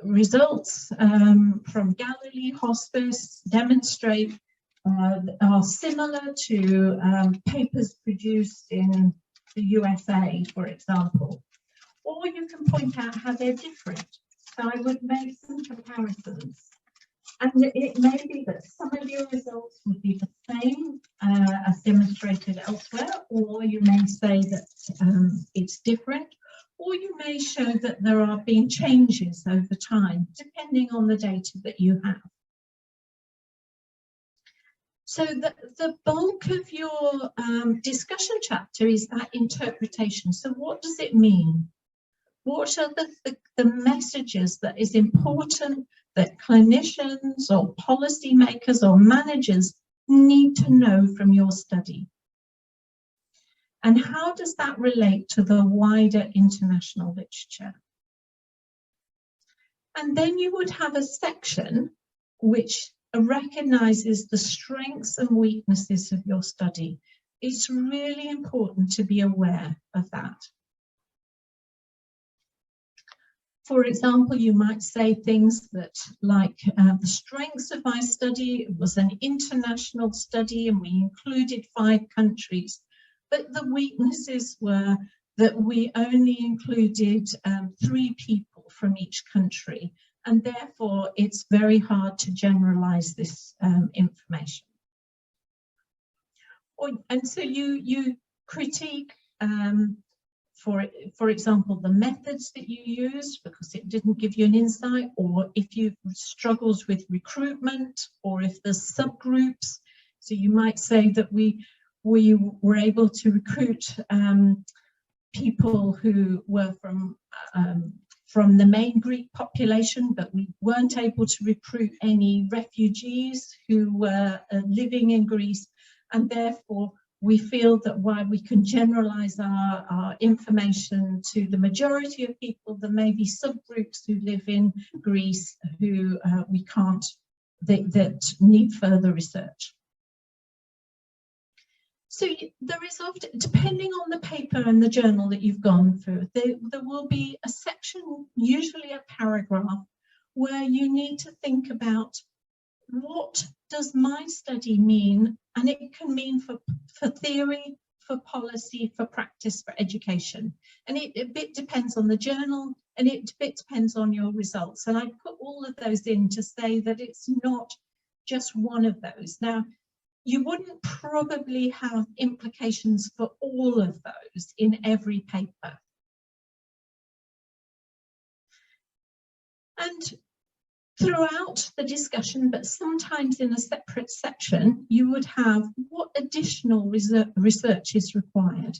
results from Galilee Hospice demonstrate are similar to papers produced in the USA, for example, or you can point out how they're different. So I would make some comparisons. And it may be that some of your results would be the same as demonstrated elsewhere, or you may say that it's different, or you may show that there are being changes over time, depending on the data that you have. So the bulk of your discussion chapter is that interpretation. So what does it mean? What are the messages that is important that clinicians or policymakers or managers need to know from your study? And how does that relate to the wider international literature? And then you would have a section which recognizes the strengths and weaknesses of your study. It's really important to be aware of that. For example, you might say things that like the strengths of my study was an international study and we included 5 countries, but the weaknesses were that we only included 3 people from each country, and therefore it's very hard to generalize this information. And so you critique, for example, the methods that you used because it didn't give you an insight, or if you struggles with recruitment, or if there's subgroups. So you might say that we were able to recruit people who were from the main Greek population, but we weren't able to recruit any refugees who were living in Greece, and therefore we feel that while we can generalize our information to the majority of people, there may be subgroups who live in Greece who we can't, that need further research. So there is often, depending on the paper and the journal that you've gone through, there will be a section, usually a paragraph, where you need to think about what does my study mean, and it can mean for theory, for policy, for practice, for education. And it a bit depends on the journal, and it a bit depends on your results. And I put all of those in to say that it's not just one of those. Now, you wouldn't probably have implications for all of those in every paper. And throughout the discussion, but sometimes in a separate section, you would have what additional research is required.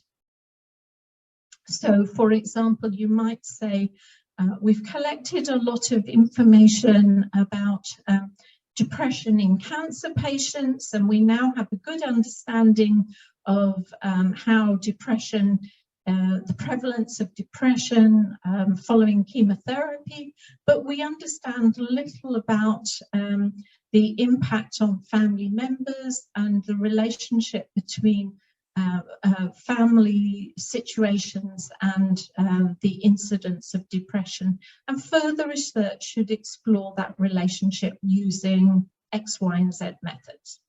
So, for example, you might say, we've collected a lot of information about depression in cancer patients, and we now have a good understanding of how depression, the prevalence of depression following chemotherapy, but we understand little about the impact on family members and the relationship between family situations and the incidence of depression. And further research should explore that relationship using X, Y, and Z methods.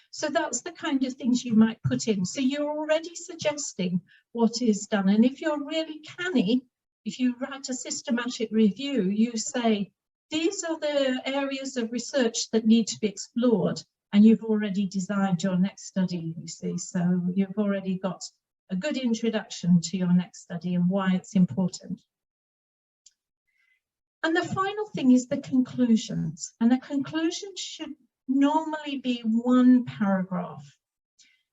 So that's the kind of things you might put in. So you're already suggesting what is done. And if you're really canny, if you write a systematic review, you say, these are the areas of research that need to be explored. And you've already designed your next study, you see. So you've already got a good introduction to your next study and why it's important. And the final thing is the conclusions. And the conclusion should normally be one paragraph.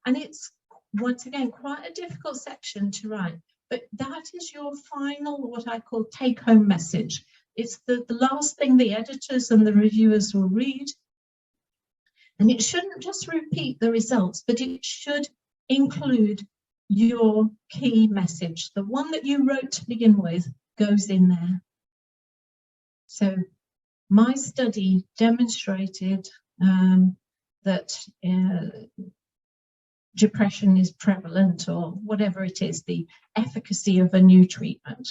And it's, once again, quite a difficult section to write, but that is your final, what I call take-home message. It's the last thing the editors and the reviewers will read. And it shouldn't just repeat the results, but it should include your key message. The one that you wrote to begin with goes in there. So my study demonstrated that depression is prevalent, or whatever it is, the efficacy of a new treatment.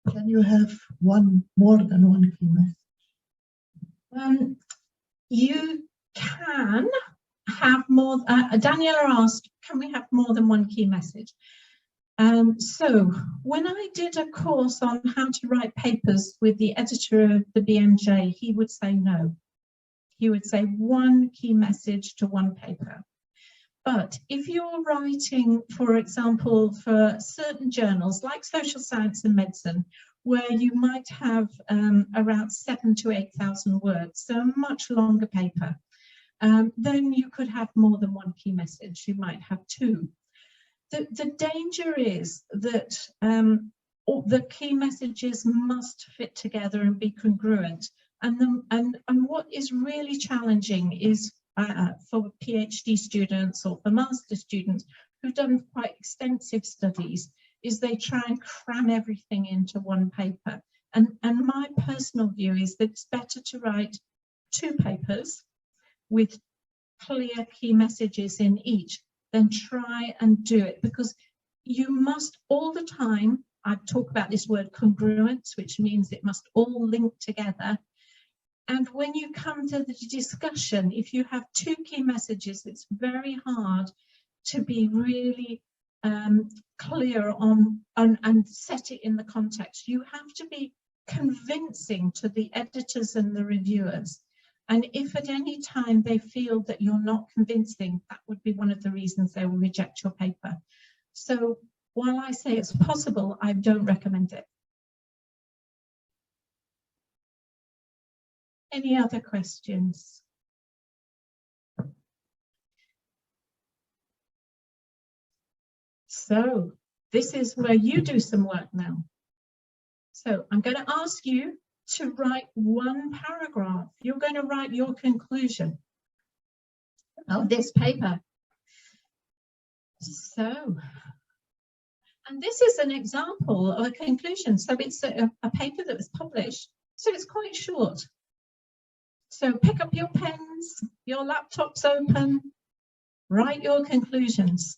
Can you have more than one key message? You can have more. Daniela asked, can we have more than one key message? So when I did a course on how to write papers with the editor of the BMJ, he would say no. He would say one key message to one paper. But if you're writing, for example, for certain journals like Social Science and Medicine, where you might have around 7,000 to 8,000 words, so a much longer paper, then you could have more than one key message. You might have two. The danger is that all the key messages must fit together and be congruent. And what is really challenging is for PhD students or for master students who've done quite extensive studies, is they try and cram everything into one paper. And my personal view is that it's better to write two papers with clear key messages in each than try and do it, because you must all the time, I talk about this word congruence, which means it must all link together. And when you come to the discussion, if you have two key messages, it's very hard to be really clear on and set it in the context. You have to be convincing to the editors and the reviewers. And if at any time they feel that you're not convincing, that would be one of the reasons they will reject your paper. So while I say it's possible, I don't recommend it. Any other questions? So this is where you do some work now. So I'm going to ask you to write one paragraph. You're going to write your conclusion of this paper. So, and this is an example of a conclusion. So it's a paper that was published. So it's quite short. So pick up your pens, your laptops open, write your conclusions.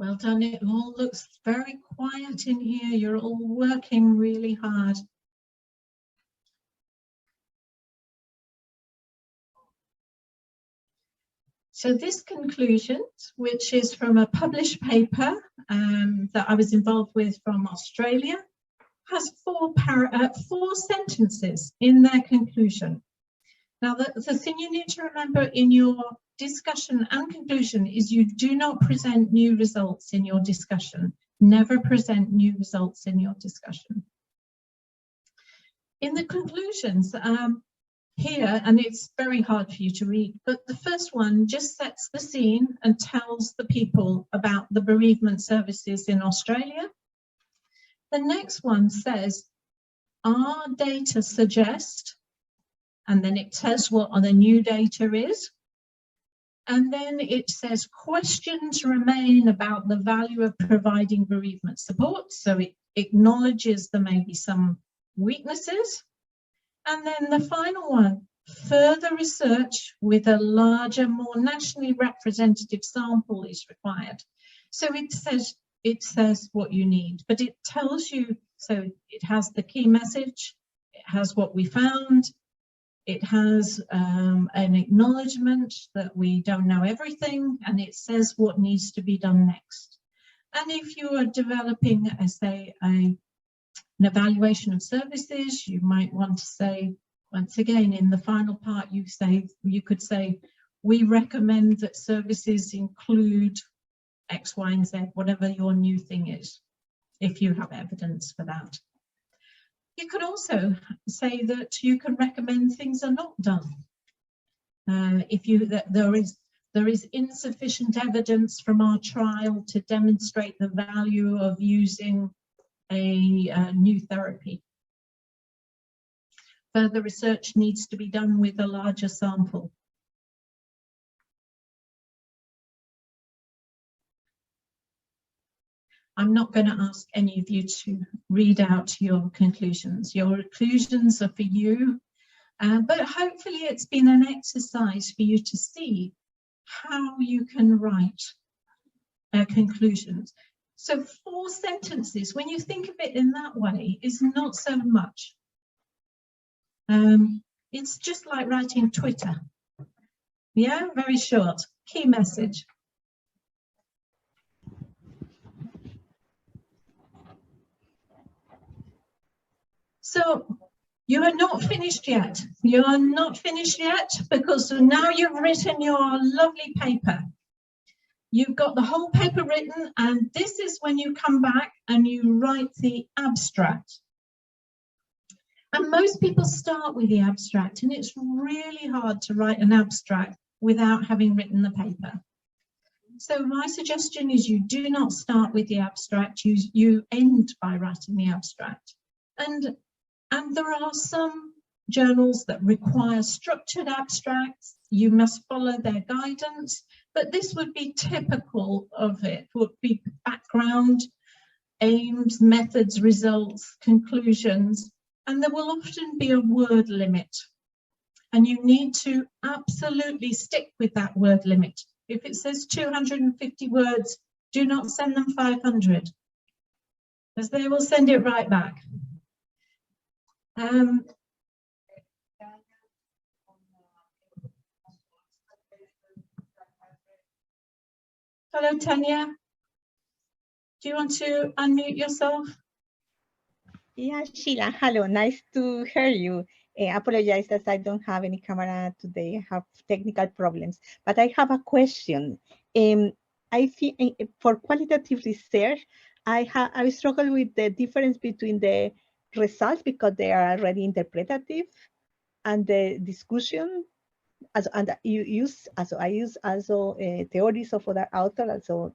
Well done. It all looks very quiet in here. You're all working really hard. So this conclusion, which is from a published paper that I was involved with from Australia, has four sentences in their conclusion. Now, the thing you need to remember in your discussion and conclusion is you do not present new results in your discussion. Never present new results in your discussion. In the conclusions, here, and it's very hard for you to read, but the first one just sets the scene and tells the people about the bereavement services in Australia. The next one says, our data suggest, and then it says what the new data is. And then it says questions remain about the value of providing bereavement support. So it acknowledges there may be some weaknesses. And then the final one, further research with a larger, more nationally representative sample is required. So it says what you need, but it tells you, so it has the key message, it has what we found, it has an acknowledgement that we don't know everything, and it says what needs to be done next. And if you are developing, say, an evaluation of services, you might want to say, once again, in the final part, you could say, we recommend that services include X, Y, and Z, whatever your new thing is, if you have evidence for that. You could also say that you can recommend things are not done. There is insufficient evidence from our trial to demonstrate the value of using a new therapy. Further research needs to be done with a larger sample. I'm not going to ask any of you to read out your conclusions. Your conclusions are for you, but hopefully it's been an exercise for you to see how you can write conclusions. So 4 sentences, when you think of it in that way, is not so much. It's just like writing Twitter. Yeah, very short, key message. So you are not finished yet. You are not finished yet, because now you've written your lovely paper. You've got the whole paper written, and this is when you come back and you write the abstract. And most people start with the abstract, and it's really hard to write an abstract without having written the paper. So my suggestion is you do not start with the abstract, you end by writing the abstract. And there are some journals that require structured abstracts. You must follow their guidance, but this would be typical of it, would be background, aims, methods, results, conclusions, and there will often be a word limit. And you need to absolutely stick with that word limit. If it says 250 words, do not send them 500, because they will send it right back. Hello, Tanya. Do you want to unmute yourself? Yeah, Sheila, hello, nice to hear you. I apologize that I don't have any camera today. I have technical problems, but I have a question. I think for qualitative research, I struggle with the difference between the results, because they are already interpretative, and the discussion. I use theories of other authors, also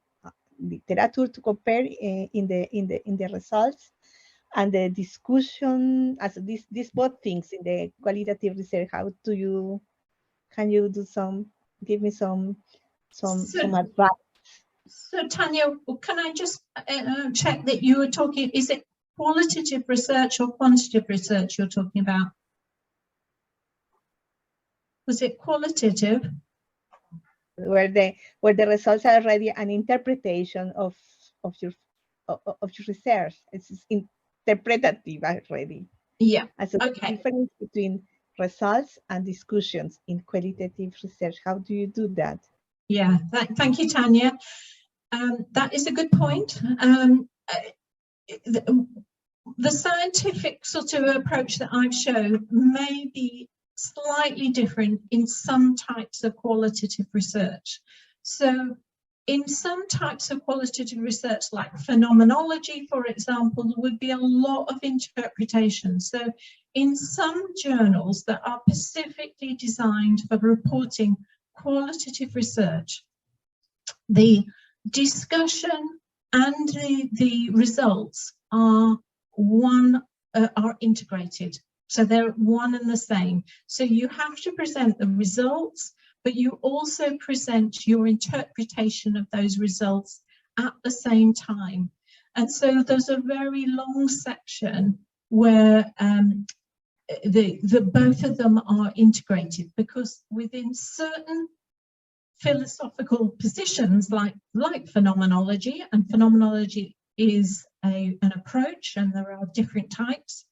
literature to compare in the results. And the discussion, as these both things in the qualitative research, how do you, can you do give me some advice? So Tanya, can I just check that you were talking, is it qualitative research or quantitative research you're talking about? Was it qualitative? where the results are already an interpretation of your research. It's interpretative already. Yeah. And so Okay. the difference between results and discussions in qualitative research. How do you do that? Yeah, thank you, Tanya. That is a good point. The scientific sort of approach that I've shown may be slightly different in some types of qualitative research. So in some types of qualitative research, like phenomenology, for example, there would be a lot of interpretation. So in some journals that are specifically designed for reporting qualitative research, the discussion and the results are integrated. So they're one and the same. So you have to present the results, but you also present your interpretation of those results at the same time. And so there's a very long section where both of them are integrated, because within certain philosophical positions like phenomenology, and phenomenology is an approach and there are different types,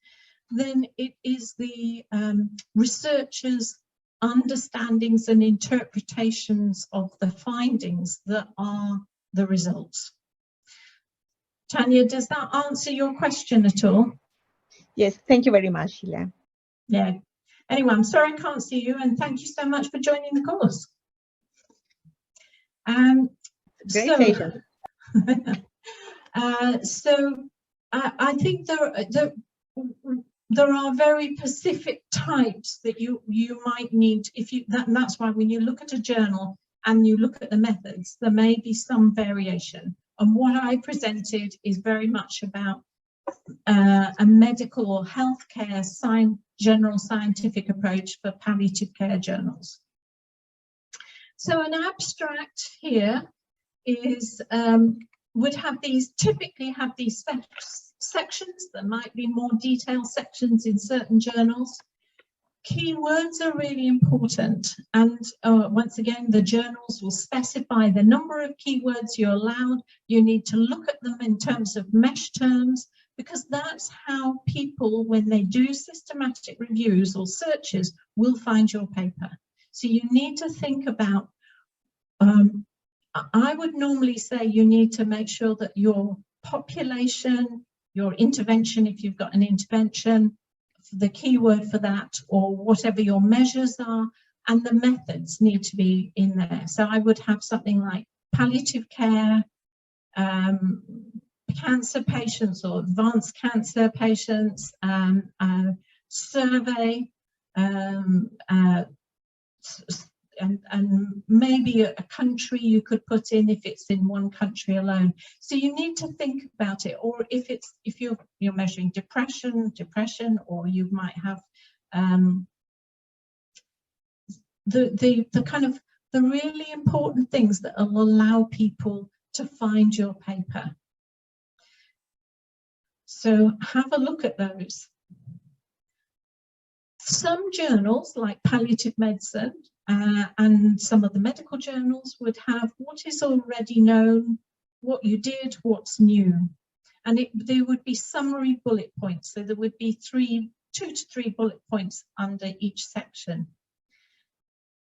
then it is the researchers' understandings and interpretations of the findings that are the results. Tanya, does that answer your question at all? Yes, thank you very much, Sheila. Yeah. Anyway, I'm sorry I can't see you, and thank you so much for joining the course. Great session. I think there are very specific types that you might need that's why when you look at a journal and you look at the methods, there may be some variation. And what I presented is very much about a medical or healthcare general scientific approach for palliative care journals. So an abstract here is would have typically have these sections. There might be more detailed sections in certain journals. Keywords are really important, and once again, the journals will specify the number of keywords you're allowed. You need to look at them in terms of mesh terms, because that's how people, when they do systematic reviews or searches, will find your paper. So you need to think about, I would normally say you need to make sure that your population, your intervention, if you've got an intervention, the keyword for that, or whatever your measures are, and the methods need to be in there. So I would have something like palliative care, cancer patients or advanced cancer patients, survey, and maybe a country you could put in if it's in one country alone. So you need to think about it. Or if you're measuring depression, or you might have the kind of the really important things that will allow people to find your paper. So have a look at those. Some journals, like Palliative Medicine, and some of the medical journals would have what is already known, what you did, what's new. And there would be summary bullet points. So there would be 2 to 3 bullet points under each section.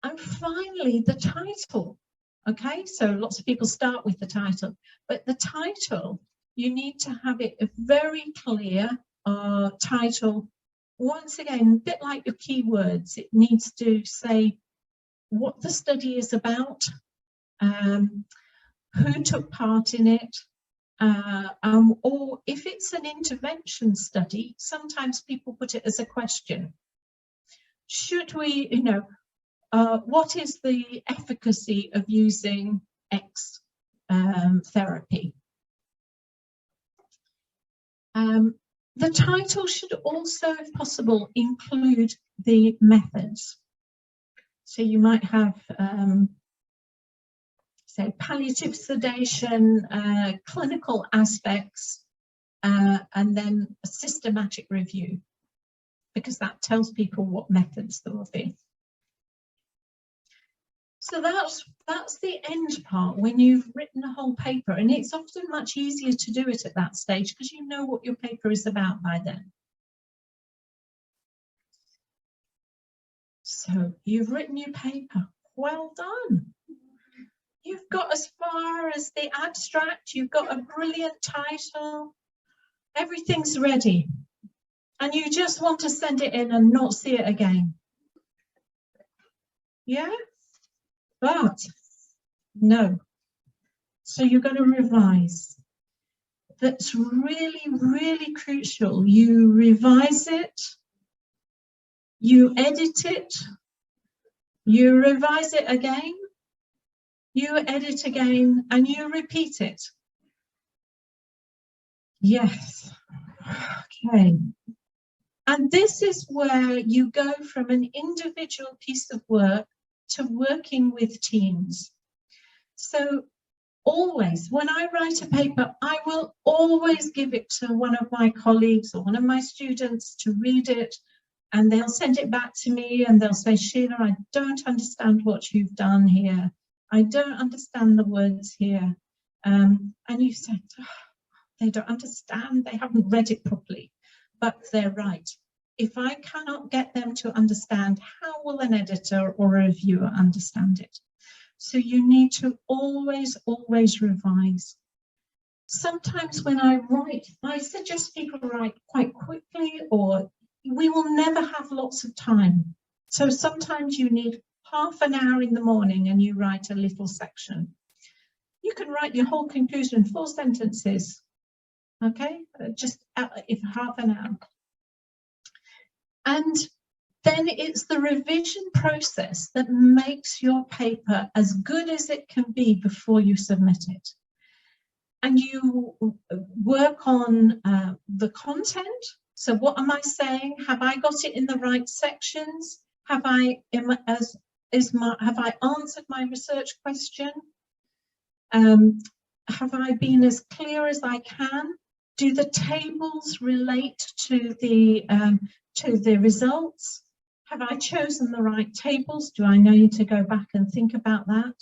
And finally, the title. Okay, so lots of people start with the title, but the title, you need to have it a very clear title. Once again, a bit like your keywords, it needs to say what the study is about, who took part in it, or if it's an intervention study, sometimes people put it as a question. Should we, what is the efficacy of using X therapy? The title should also, if possible, include the methods. So you might have, say, palliative sedation, clinical aspects, and then a systematic review, because that tells people what methods there will be. So that's the end part when you've written a whole paper, and it's often much easier to do it at that stage because you know what your paper is about by then. So you've written your paper. Well done. You've got as far as the abstract, you've got a brilliant title, everything's ready, and you just want to send it in and not see it again. Yeah? But no. So you're going to revise. That's really, really crucial. You revise it, you edit it, you revise it again, you edit again, and you repeat it. Yes. Okay. And this is where you go from an individual piece of work to working with teams. So always, when I write a paper, I will always give it to one of my colleagues or one of my students to read it, and they'll send it back to me and they'll say, Sheila, I don't understand what you've done here. I don't understand the words here. And you say, oh, they don't understand, they haven't read it properly, but they're right. If I cannot get them to understand, how will an editor or a reviewer understand it? So you need to always, always revise. Sometimes when I write, I suggest people write quite quickly, or we will never have lots of time. So sometimes you need half an hour in the morning and you write a little section. You can write your whole conclusion, 4 sentences, okay? Just if half an hour. And then it's the revision process that makes your paper as good as it can be before you submit it. And you work on the content. So what am I saying? Have I got it in the right sections? Have I answered my research question? Have I been as clear as I can? Do the tables relate to the results? Have I chosen the right tables? Do I need to go back and think about that?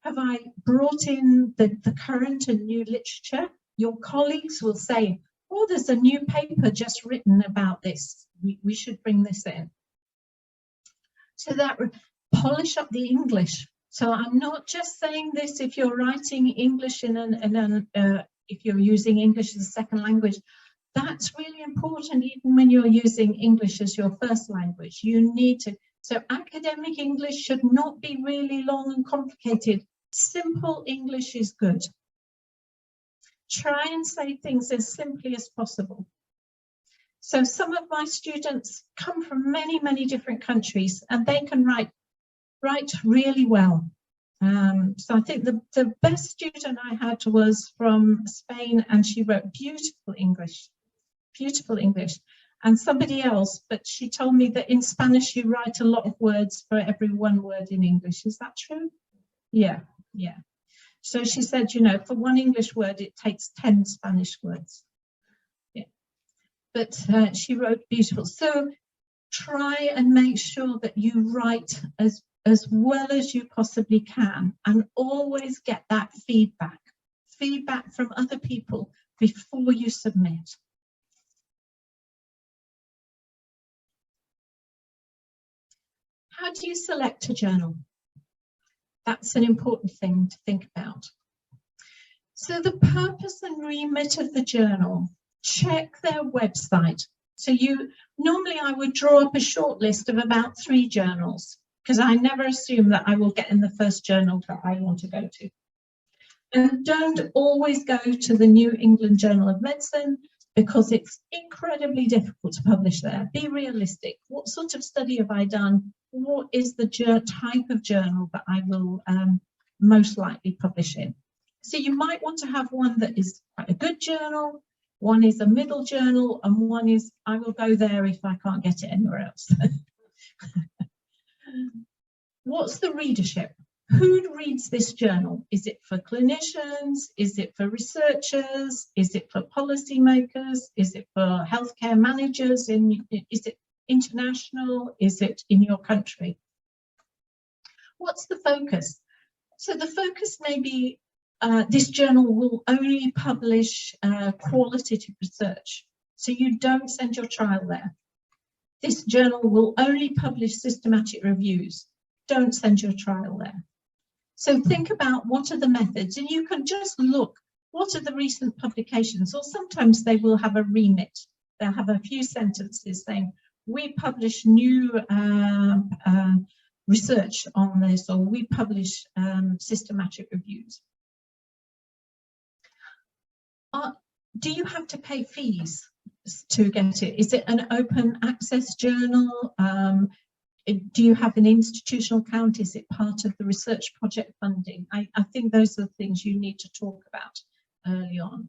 Have I brought in the current and new literature? Your colleagues will say, oh, there's a new paper just written about this. We should bring this in. So that polish up the English. So I'm not just saying this if you're writing English if you're using English as a second language. That's really important even when you're using English as your first language. You need to, so academic English should not be really long and complicated. Simple English is good. Try and say things as simply as possible. So some of my students come from many, many different countries and they can write really well. So I think the best student I had was from Spain, and she wrote beautiful English. And somebody else, but she told me that in Spanish you write a lot of words for every one word in English. Is that true? Yeah. So she said, you know, for one English word it takes 10 Spanish words. Yeah. But she wrote beautiful. So try and make sure that you write as well as you possibly can, and always get that feedback from other people before you submit. How do you select a journal? That's an important thing to think about. So the purpose and remit of the journal, check their website. So normally I would draw up a short list of about 3 journals, because I never assume that I will get in the first journal that I want to go to. And don't always go to the New England Journal of Medicine, because it's incredibly difficult to publish there. Be realistic. What sort of study have I done? What is the type of journal that I will most likely publish in? So you might want to have one that is quite a good journal, one is a middle journal, and one is, I will go there if I can't get it anywhere else. What's the readership? Who reads this journal? Is it for clinicians? Is it for researchers? Is it for policymakers? Is it for healthcare managers? Is it international? Is it in your country? What's the focus? So the focus may be this journal will only publish qualitative research. So you don't send your trial there. This journal will only publish systematic reviews. Don't send your trial there. So think about what are the methods, and you can just look, what are the recent publications? Or sometimes they will have a remit. They'll have a few sentences saying, we publish new research on this, or we publish systematic reviews. Do you have to pay fees to get it? Is it an open access journal? Do you have an institutional account? Is it part of the research project funding? I think those are the things you need to talk about early on.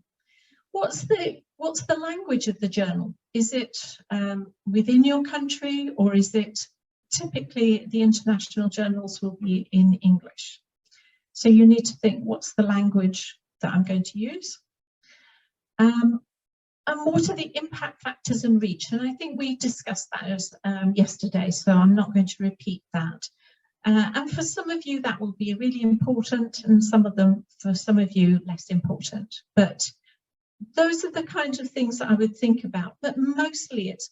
What's the language of the journal? Is it within your country, or is it typically the international journals will be in English? So you need to think, what's the language that I'm going to use? And what are the impact factors and reach? And I think we discussed that yesterday, so I'm not going to repeat that. And for some of you, that will be really important, and for some of you, less important. But those are the kinds of things that I would think about. But mostly it's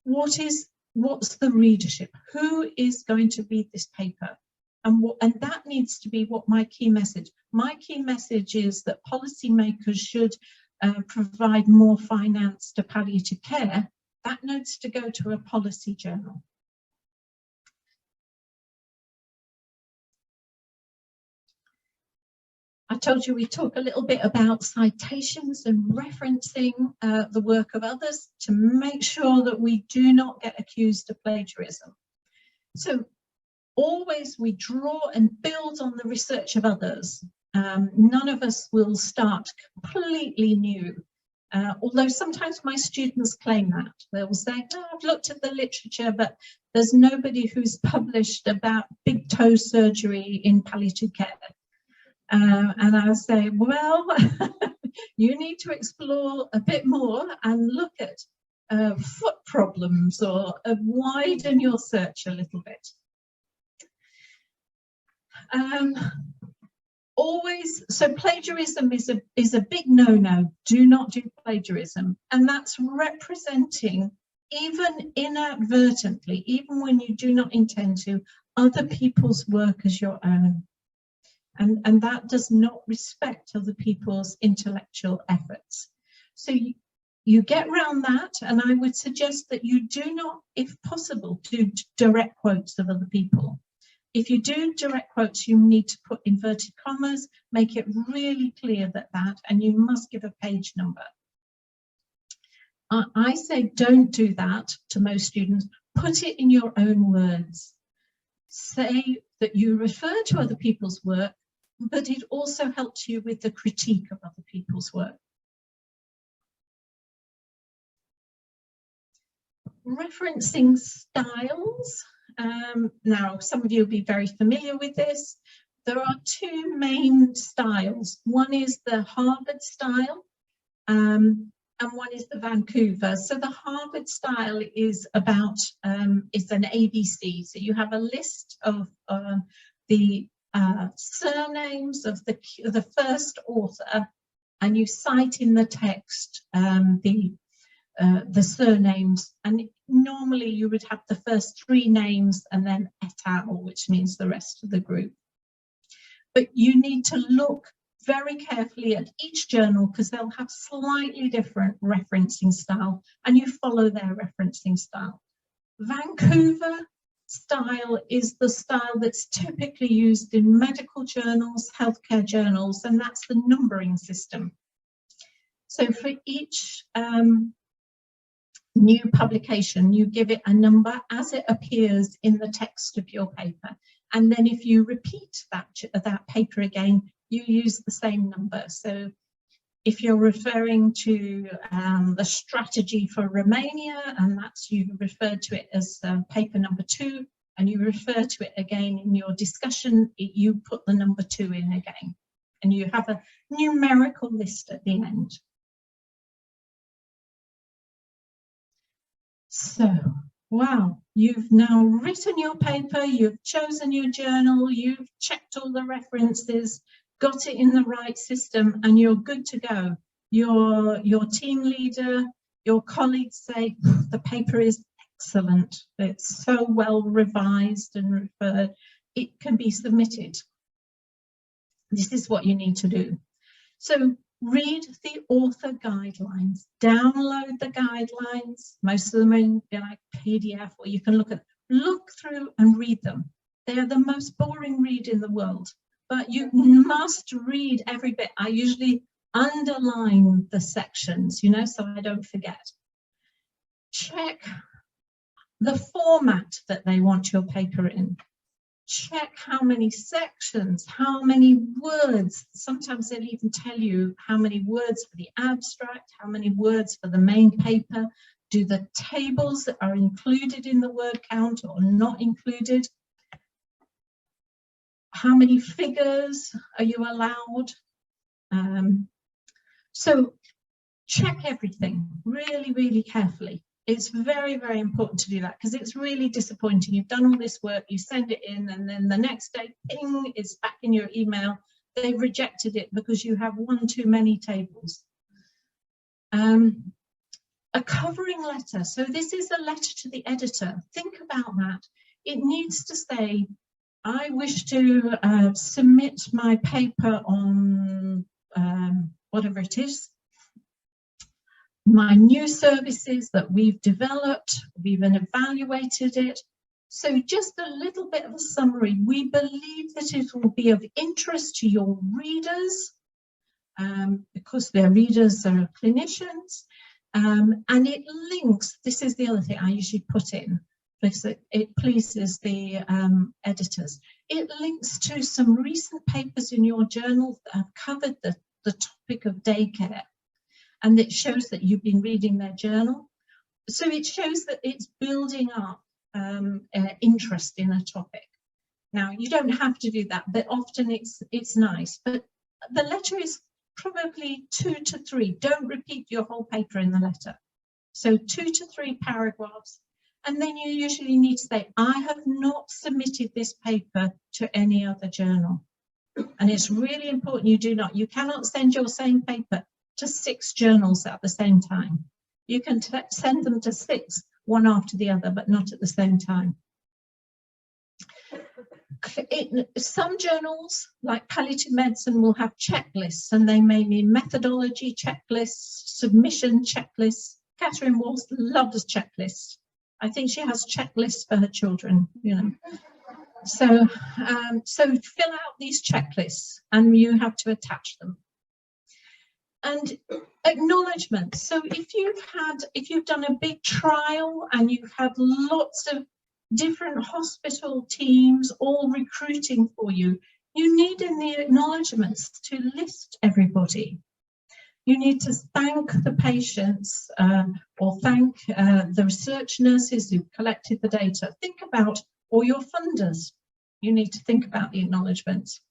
what's the readership? Who is going to read this paper? And that needs to be what my key message. My key message is that policymakers should provide more finance to palliative care. That needs to go to a policy journal. I told you we talk a little bit about citations and referencing the work of others to make sure that we do not get accused of plagiarism. So always we draw and build on the research of others. None of us will start completely new. Although sometimes my students claim that. They'll say, oh, I've looked at the literature, but there's nobody who's published about big toe surgery in palliative care. And I'll say, well, you need to explore a bit more and look at foot problems, or widen your search a little bit. Always, so plagiarism is a big no-no. Do not do plagiarism, and that's representing, even inadvertently, even when you do not intend to, other people's work as your own, and that does not respect other people's intellectual efforts. So you get around that, and I would suggest that you do not, if possible, do direct quotes of other people. If you do direct quotes, you need to put inverted commas, make it really clear that, and you must give a page number. I say don't do that to most students. Put it in your own words. Say that you refer to other people's work, but it also helps you with the critique of other people's work. Referencing styles. Now, some of you will be very familiar with this. There are two main styles. One is the Harvard style, and one is the Vancouver. So the Harvard style is about, it's an ABC. So you have a list of the surnames of the first author, and you cite in the text the surnames, and normally you would have the first three names and then et al., which means the rest of the group. But you need to look very carefully at each journal, because they'll have slightly different referencing style, and you follow their referencing style. Vancouver style is the style that's typically used in medical journals, healthcare journals, and that's the numbering system. So for each new publication, you give it a number as it appears in the text of your paper, and then if you repeat that paper again, you use the same number. So if you're referring to the strategy for Romania, and that's, you referred to it as paper number 2, and you refer to it again in your discussion, you put the number 2 in again, and you have a numerical list at the end. So wow, you've now written your paper, you've chosen your journal, you've checked all the references, got it in the right system, and you're good to go. Your team leader, your colleagues say, the paper is excellent. It's so well revised and referred. It can be submitted. This is what you need to do. So read the author guidelines, download the guidelines. Most of them are in like PDF, or you can look through and read them. They are the most boring read in the world, but you must read every bit. I usually underline the sections, you know, so I don't forget. Check the format that they want your paper in. Check how many sections, how many words. Sometimes they'll even tell you how many words for the abstract, how many words for the main paper. Do the tables that are included in the word count or not included? How many figures are you allowed? So check everything really, really carefully. It's very, very important to do that, because it's really disappointing. You've done all this work, you send it in, and then the next day, ping, it's back in your email. They've rejected it because you have one too many tables. A covering letter. So this is a letter to the editor. Think about that. It needs to say, I wish to submit my paper on whatever it is, my new services that we've developed, we've evaluated it. So just a little bit of a summary. We believe that it will be of interest to your readers, because their readers are clinicians, and it links, this is the other thing I usually put in, because it pleases the editors. It links to some recent papers in your journal that have covered the topic of daycare. And it shows that you've been reading their journal. So it shows that it's building up interest in a topic. Now, you don't have to do that, but often it's nice. But the letter is probably 2 to 3. Don't repeat your whole paper in the letter. So 2 to 3 paragraphs. And then you usually need to say, I have not submitted this paper to any other journal. And it's really important you do not. You cannot send your same paper to 6 journals at the same time. You can send them to 6, one after the other, but not at the same time. Some journals, like palliative medicine, will have checklists, and they may be methodology checklists, submission checklists. Catherine Walls loves checklists. I think she has checklists for her children, you know. So fill out these checklists, and you have to attach them. And acknowledgement. So if you've done a big trial and you've had lots of different hospital teams all recruiting for you, you need in the acknowledgements to list everybody. You need to thank the patients or thank the research nurses who collected the data. Think about all your funders. You need to think about the acknowledgements.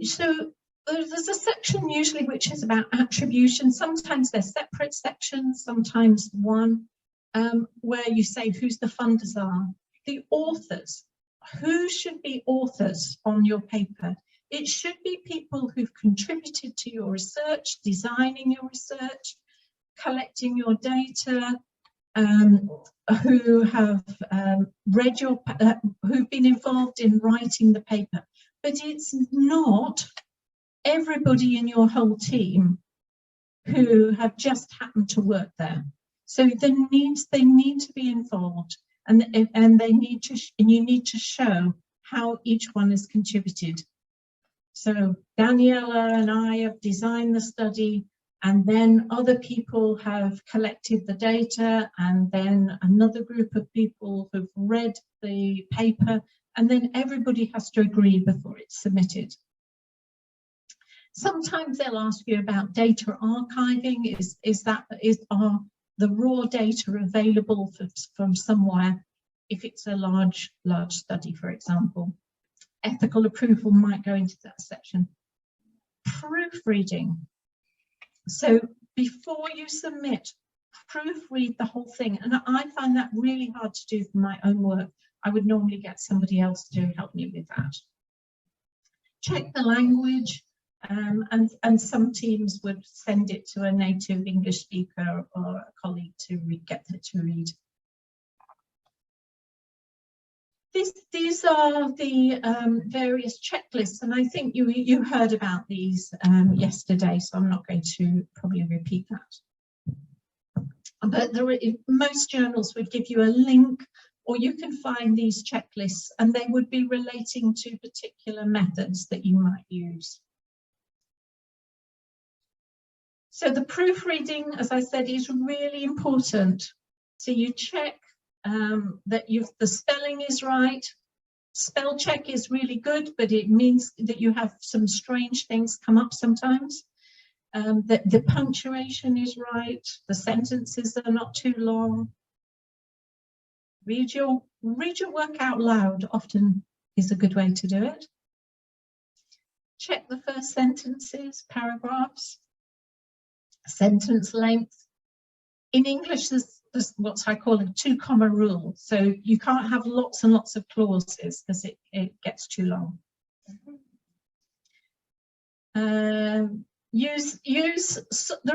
So there's a section usually which is about attribution. Sometimes they're separate sections, sometimes one, where you say who's the funders are. The authors. Who should be authors on your paper? It should be people who've contributed to your research, designing your research, collecting your data, who have read your, who've been involved in writing the paper. But it's not everybody in your whole team who have just happened to work there. So they need to be involved, and they need to, and you need to show how each one has contributed. So Daniela and I have designed the study, and then other people have collected the data, and then another group of people who've read the paper, and then everybody has to agree before it's submitted. Sometimes they'll ask you about data archiving. Are the raw data available from somewhere if it's a large study, for example? Ethical approval might go into that section. Proofreading. So before you submit, proofread the whole thing. And I find that really hard to do for my own work. I would normally get somebody else to help me with that. Check the language, and some teams would send it to a native English speaker or a colleague to get it to read. These are the various checklists, and I think you heard about these yesterday, so I'm not going to probably repeat that. But most journals would give you a link, or you can find these checklists, and they would be relating to particular methods that you might use. So the proofreading, as I said, is really important. So you check that the spelling is right. Spell check is really good, but it means that you have some strange things come up sometimes. That the punctuation is right, the sentences are not too long. Read your work out loud often is a good way to do it. Check the first sentences, paragraphs, sentence length. In English, there's what I call a 2 comma rule. So you can't have lots and lots of clauses because it gets too long. There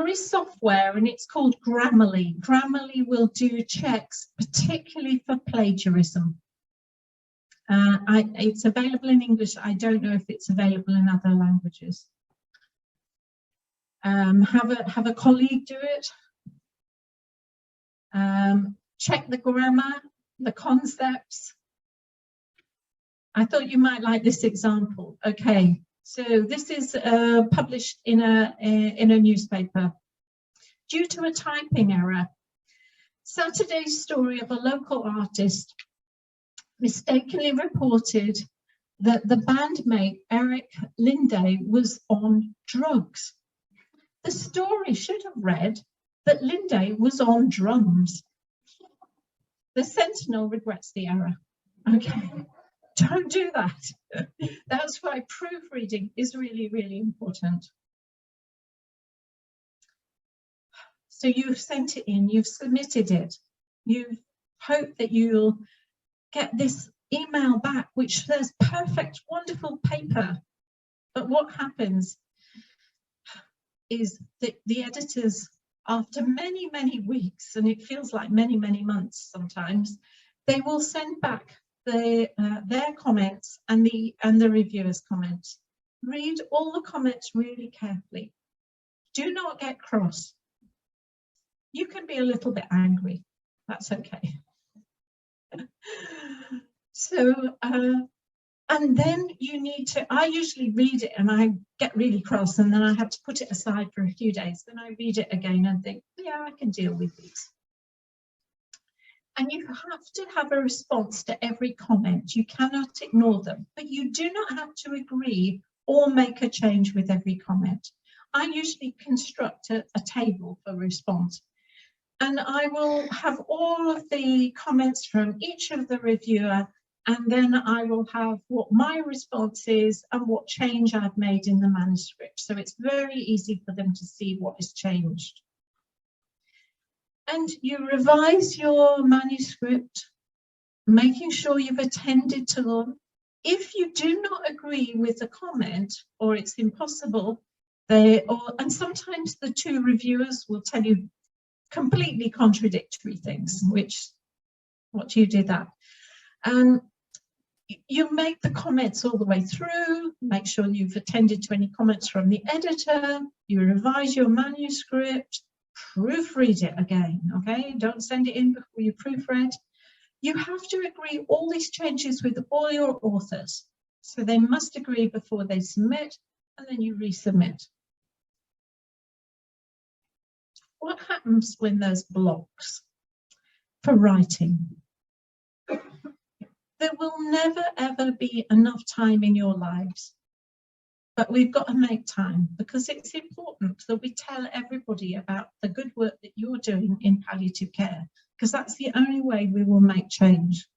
is software and it's called Grammarly. Grammarly will do checks, particularly for plagiarism. It's available in English. I don't know if it's available in other languages. Have a colleague do it. Check the grammar, the concepts. I thought you might like this example. Okay, so this is published in a newspaper. Due to a typing error, Saturday's story of a local artist mistakenly reported that the bandmate Eric Linde was on drugs. The story should have read that Linde was on drums. The Sentinel regrets the error. Okay, don't do that. That's why proofreading is really, really important. So you've sent it in, you've submitted it. You hope that you'll get this email back which says perfect, wonderful paper. But what happens is that the editors, after many, many weeks, and it feels like many, many months sometimes, they will send back their comments and the reviewers' comments. Read all the comments really carefully. Do not get cross. You can be a little bit angry. That's okay. So, and then you need to, I usually read it and I get really cross and then I have to put it aside for a few days. Then I read it again and think, yeah, I can deal with these. And you have to have a response to every comment. You cannot ignore them, but you do not have to agree or make a change with every comment. I usually construct a table for response. And I will have all of the comments from each of the reviewer, and then I will have what my response is and what change I've made in the manuscript. So it's very easy for them to see what has changed. And you revise your manuscript, making sure you've attended to them. If you do not agree with the comment or it's impossible, and sometimes the two reviewers will tell you completely contradictory things, what you did that. You make the comments all the way through, make sure you've attended to any comments from the editor, you revise your manuscript, proofread it again, okay? Don't send it in before you proofread. You have to agree all these changes with all your authors. So they must agree before they submit, and then you resubmit. What happens when there's blocks for writing? There will never, ever be enough time in your lives, but we've got to make time because it's important that we tell everybody about the good work that you're doing in palliative care, because that's the only way we will make change.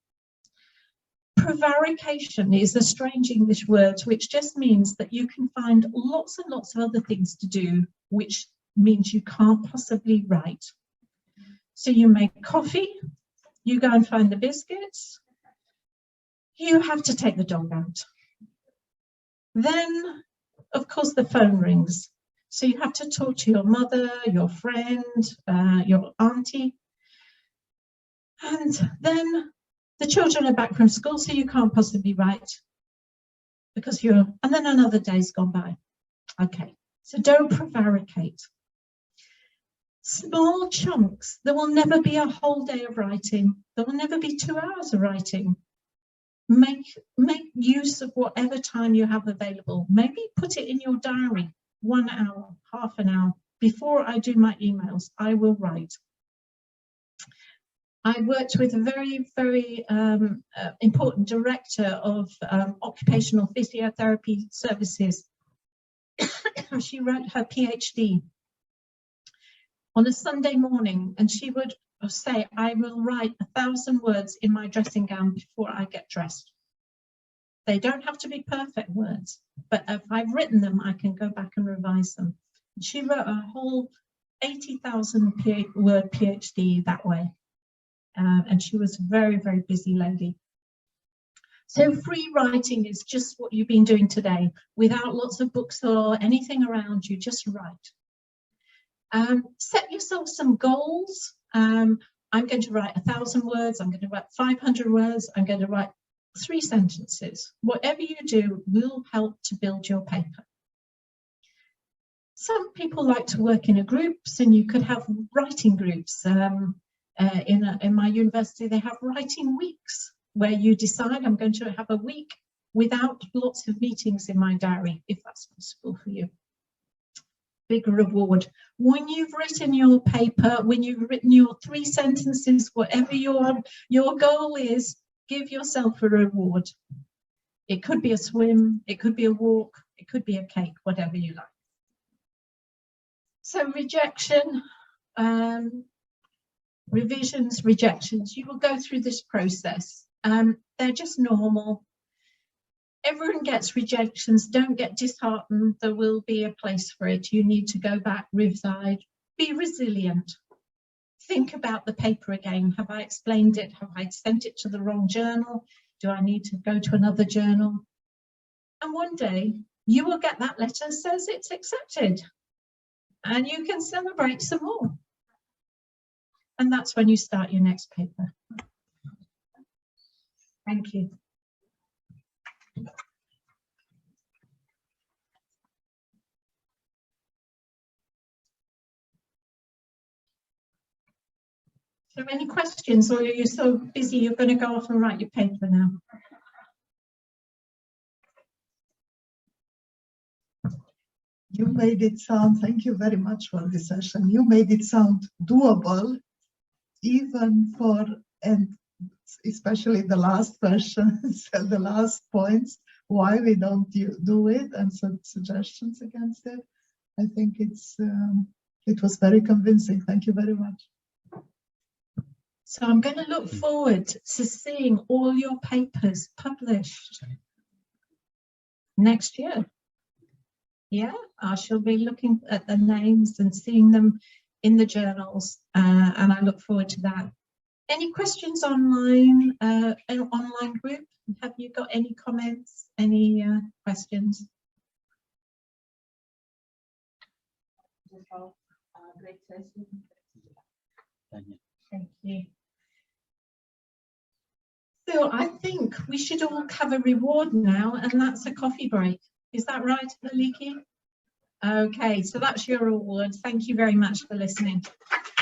Prevarication is a strange English word, which just means that you can find lots and lots of other things to do, which means you can't possibly write. So you make coffee, you go and find the biscuits, you have to take the dog out. Then, of course, the phone rings. So you have to talk to your mother, your friend, your auntie. And then the children are back from school, so you can't possibly write because and then another day's gone by. Okay, so don't prevaricate. Small chunks. There will never be a whole day of writing. There will never be 2 hours of writing. Make use of whatever time you have available. Maybe put it in your diary, 1 hour, half an hour. Before I do my emails, I will write. I worked with a very, very important director of occupational physiotherapy services. She wrote her PhD on a Sunday morning, and she would say, I will write 1,000 words in my dressing gown before I get dressed. They don't have to be perfect words, but if I've written them, I can go back and revise them. She wrote a whole 80,000 word PhD that way. And she was a very, very busy lady. So free writing is just what you've been doing today, without lots of books or anything around you, just write. Set yourself some goals. I'm going to write 1,000 words, I'm going to write 500 words, I'm going to write 3 sentences. Whatever you do will help to build your paper. Some people like to work in groups, and you could have writing groups. In my university, they have writing weeks where you decide, I'm going to have a week without lots of meetings in my diary, if that's possible for you. Big reward. When you've written your paper, when you've written your 3 sentences, whatever your goal is, give yourself a reward. It could be a swim, it could be a walk, it could be a cake, whatever you like. So rejection, revisions, rejections, you will go through this process. They're just normal. Everyone gets rejections. Don't get disheartened. There will be a place for it. You need to go back, revise, be resilient. Think about the paper again. Have I explained it? Have I sent it to the wrong journal? Do I need to go to another journal? And one day you will get that letter that says it's accepted, and you can celebrate some more. And that's when you start your next paper. Thank you. So any questions, or are you so busy you're going to go off and write your paper now? You made it sound, thank you very much for this session. You made it sound doable, even for, and especially the last questions and the last points, why we don't do it, and some suggestions against it. I think it was very convincing. Thank you very much. So I'm going to look forward to seeing all your papers published next year. Yeah, I shall be looking at the names and seeing them in the journals, and I look forward to that. Any questions online, an online group? Have you got any comments, any questions? Great session. Thank you. So I think we should all have a reward now, and that's a coffee break. Is that right, Maliki? Okay, so that's your reward. Thank you very much for listening.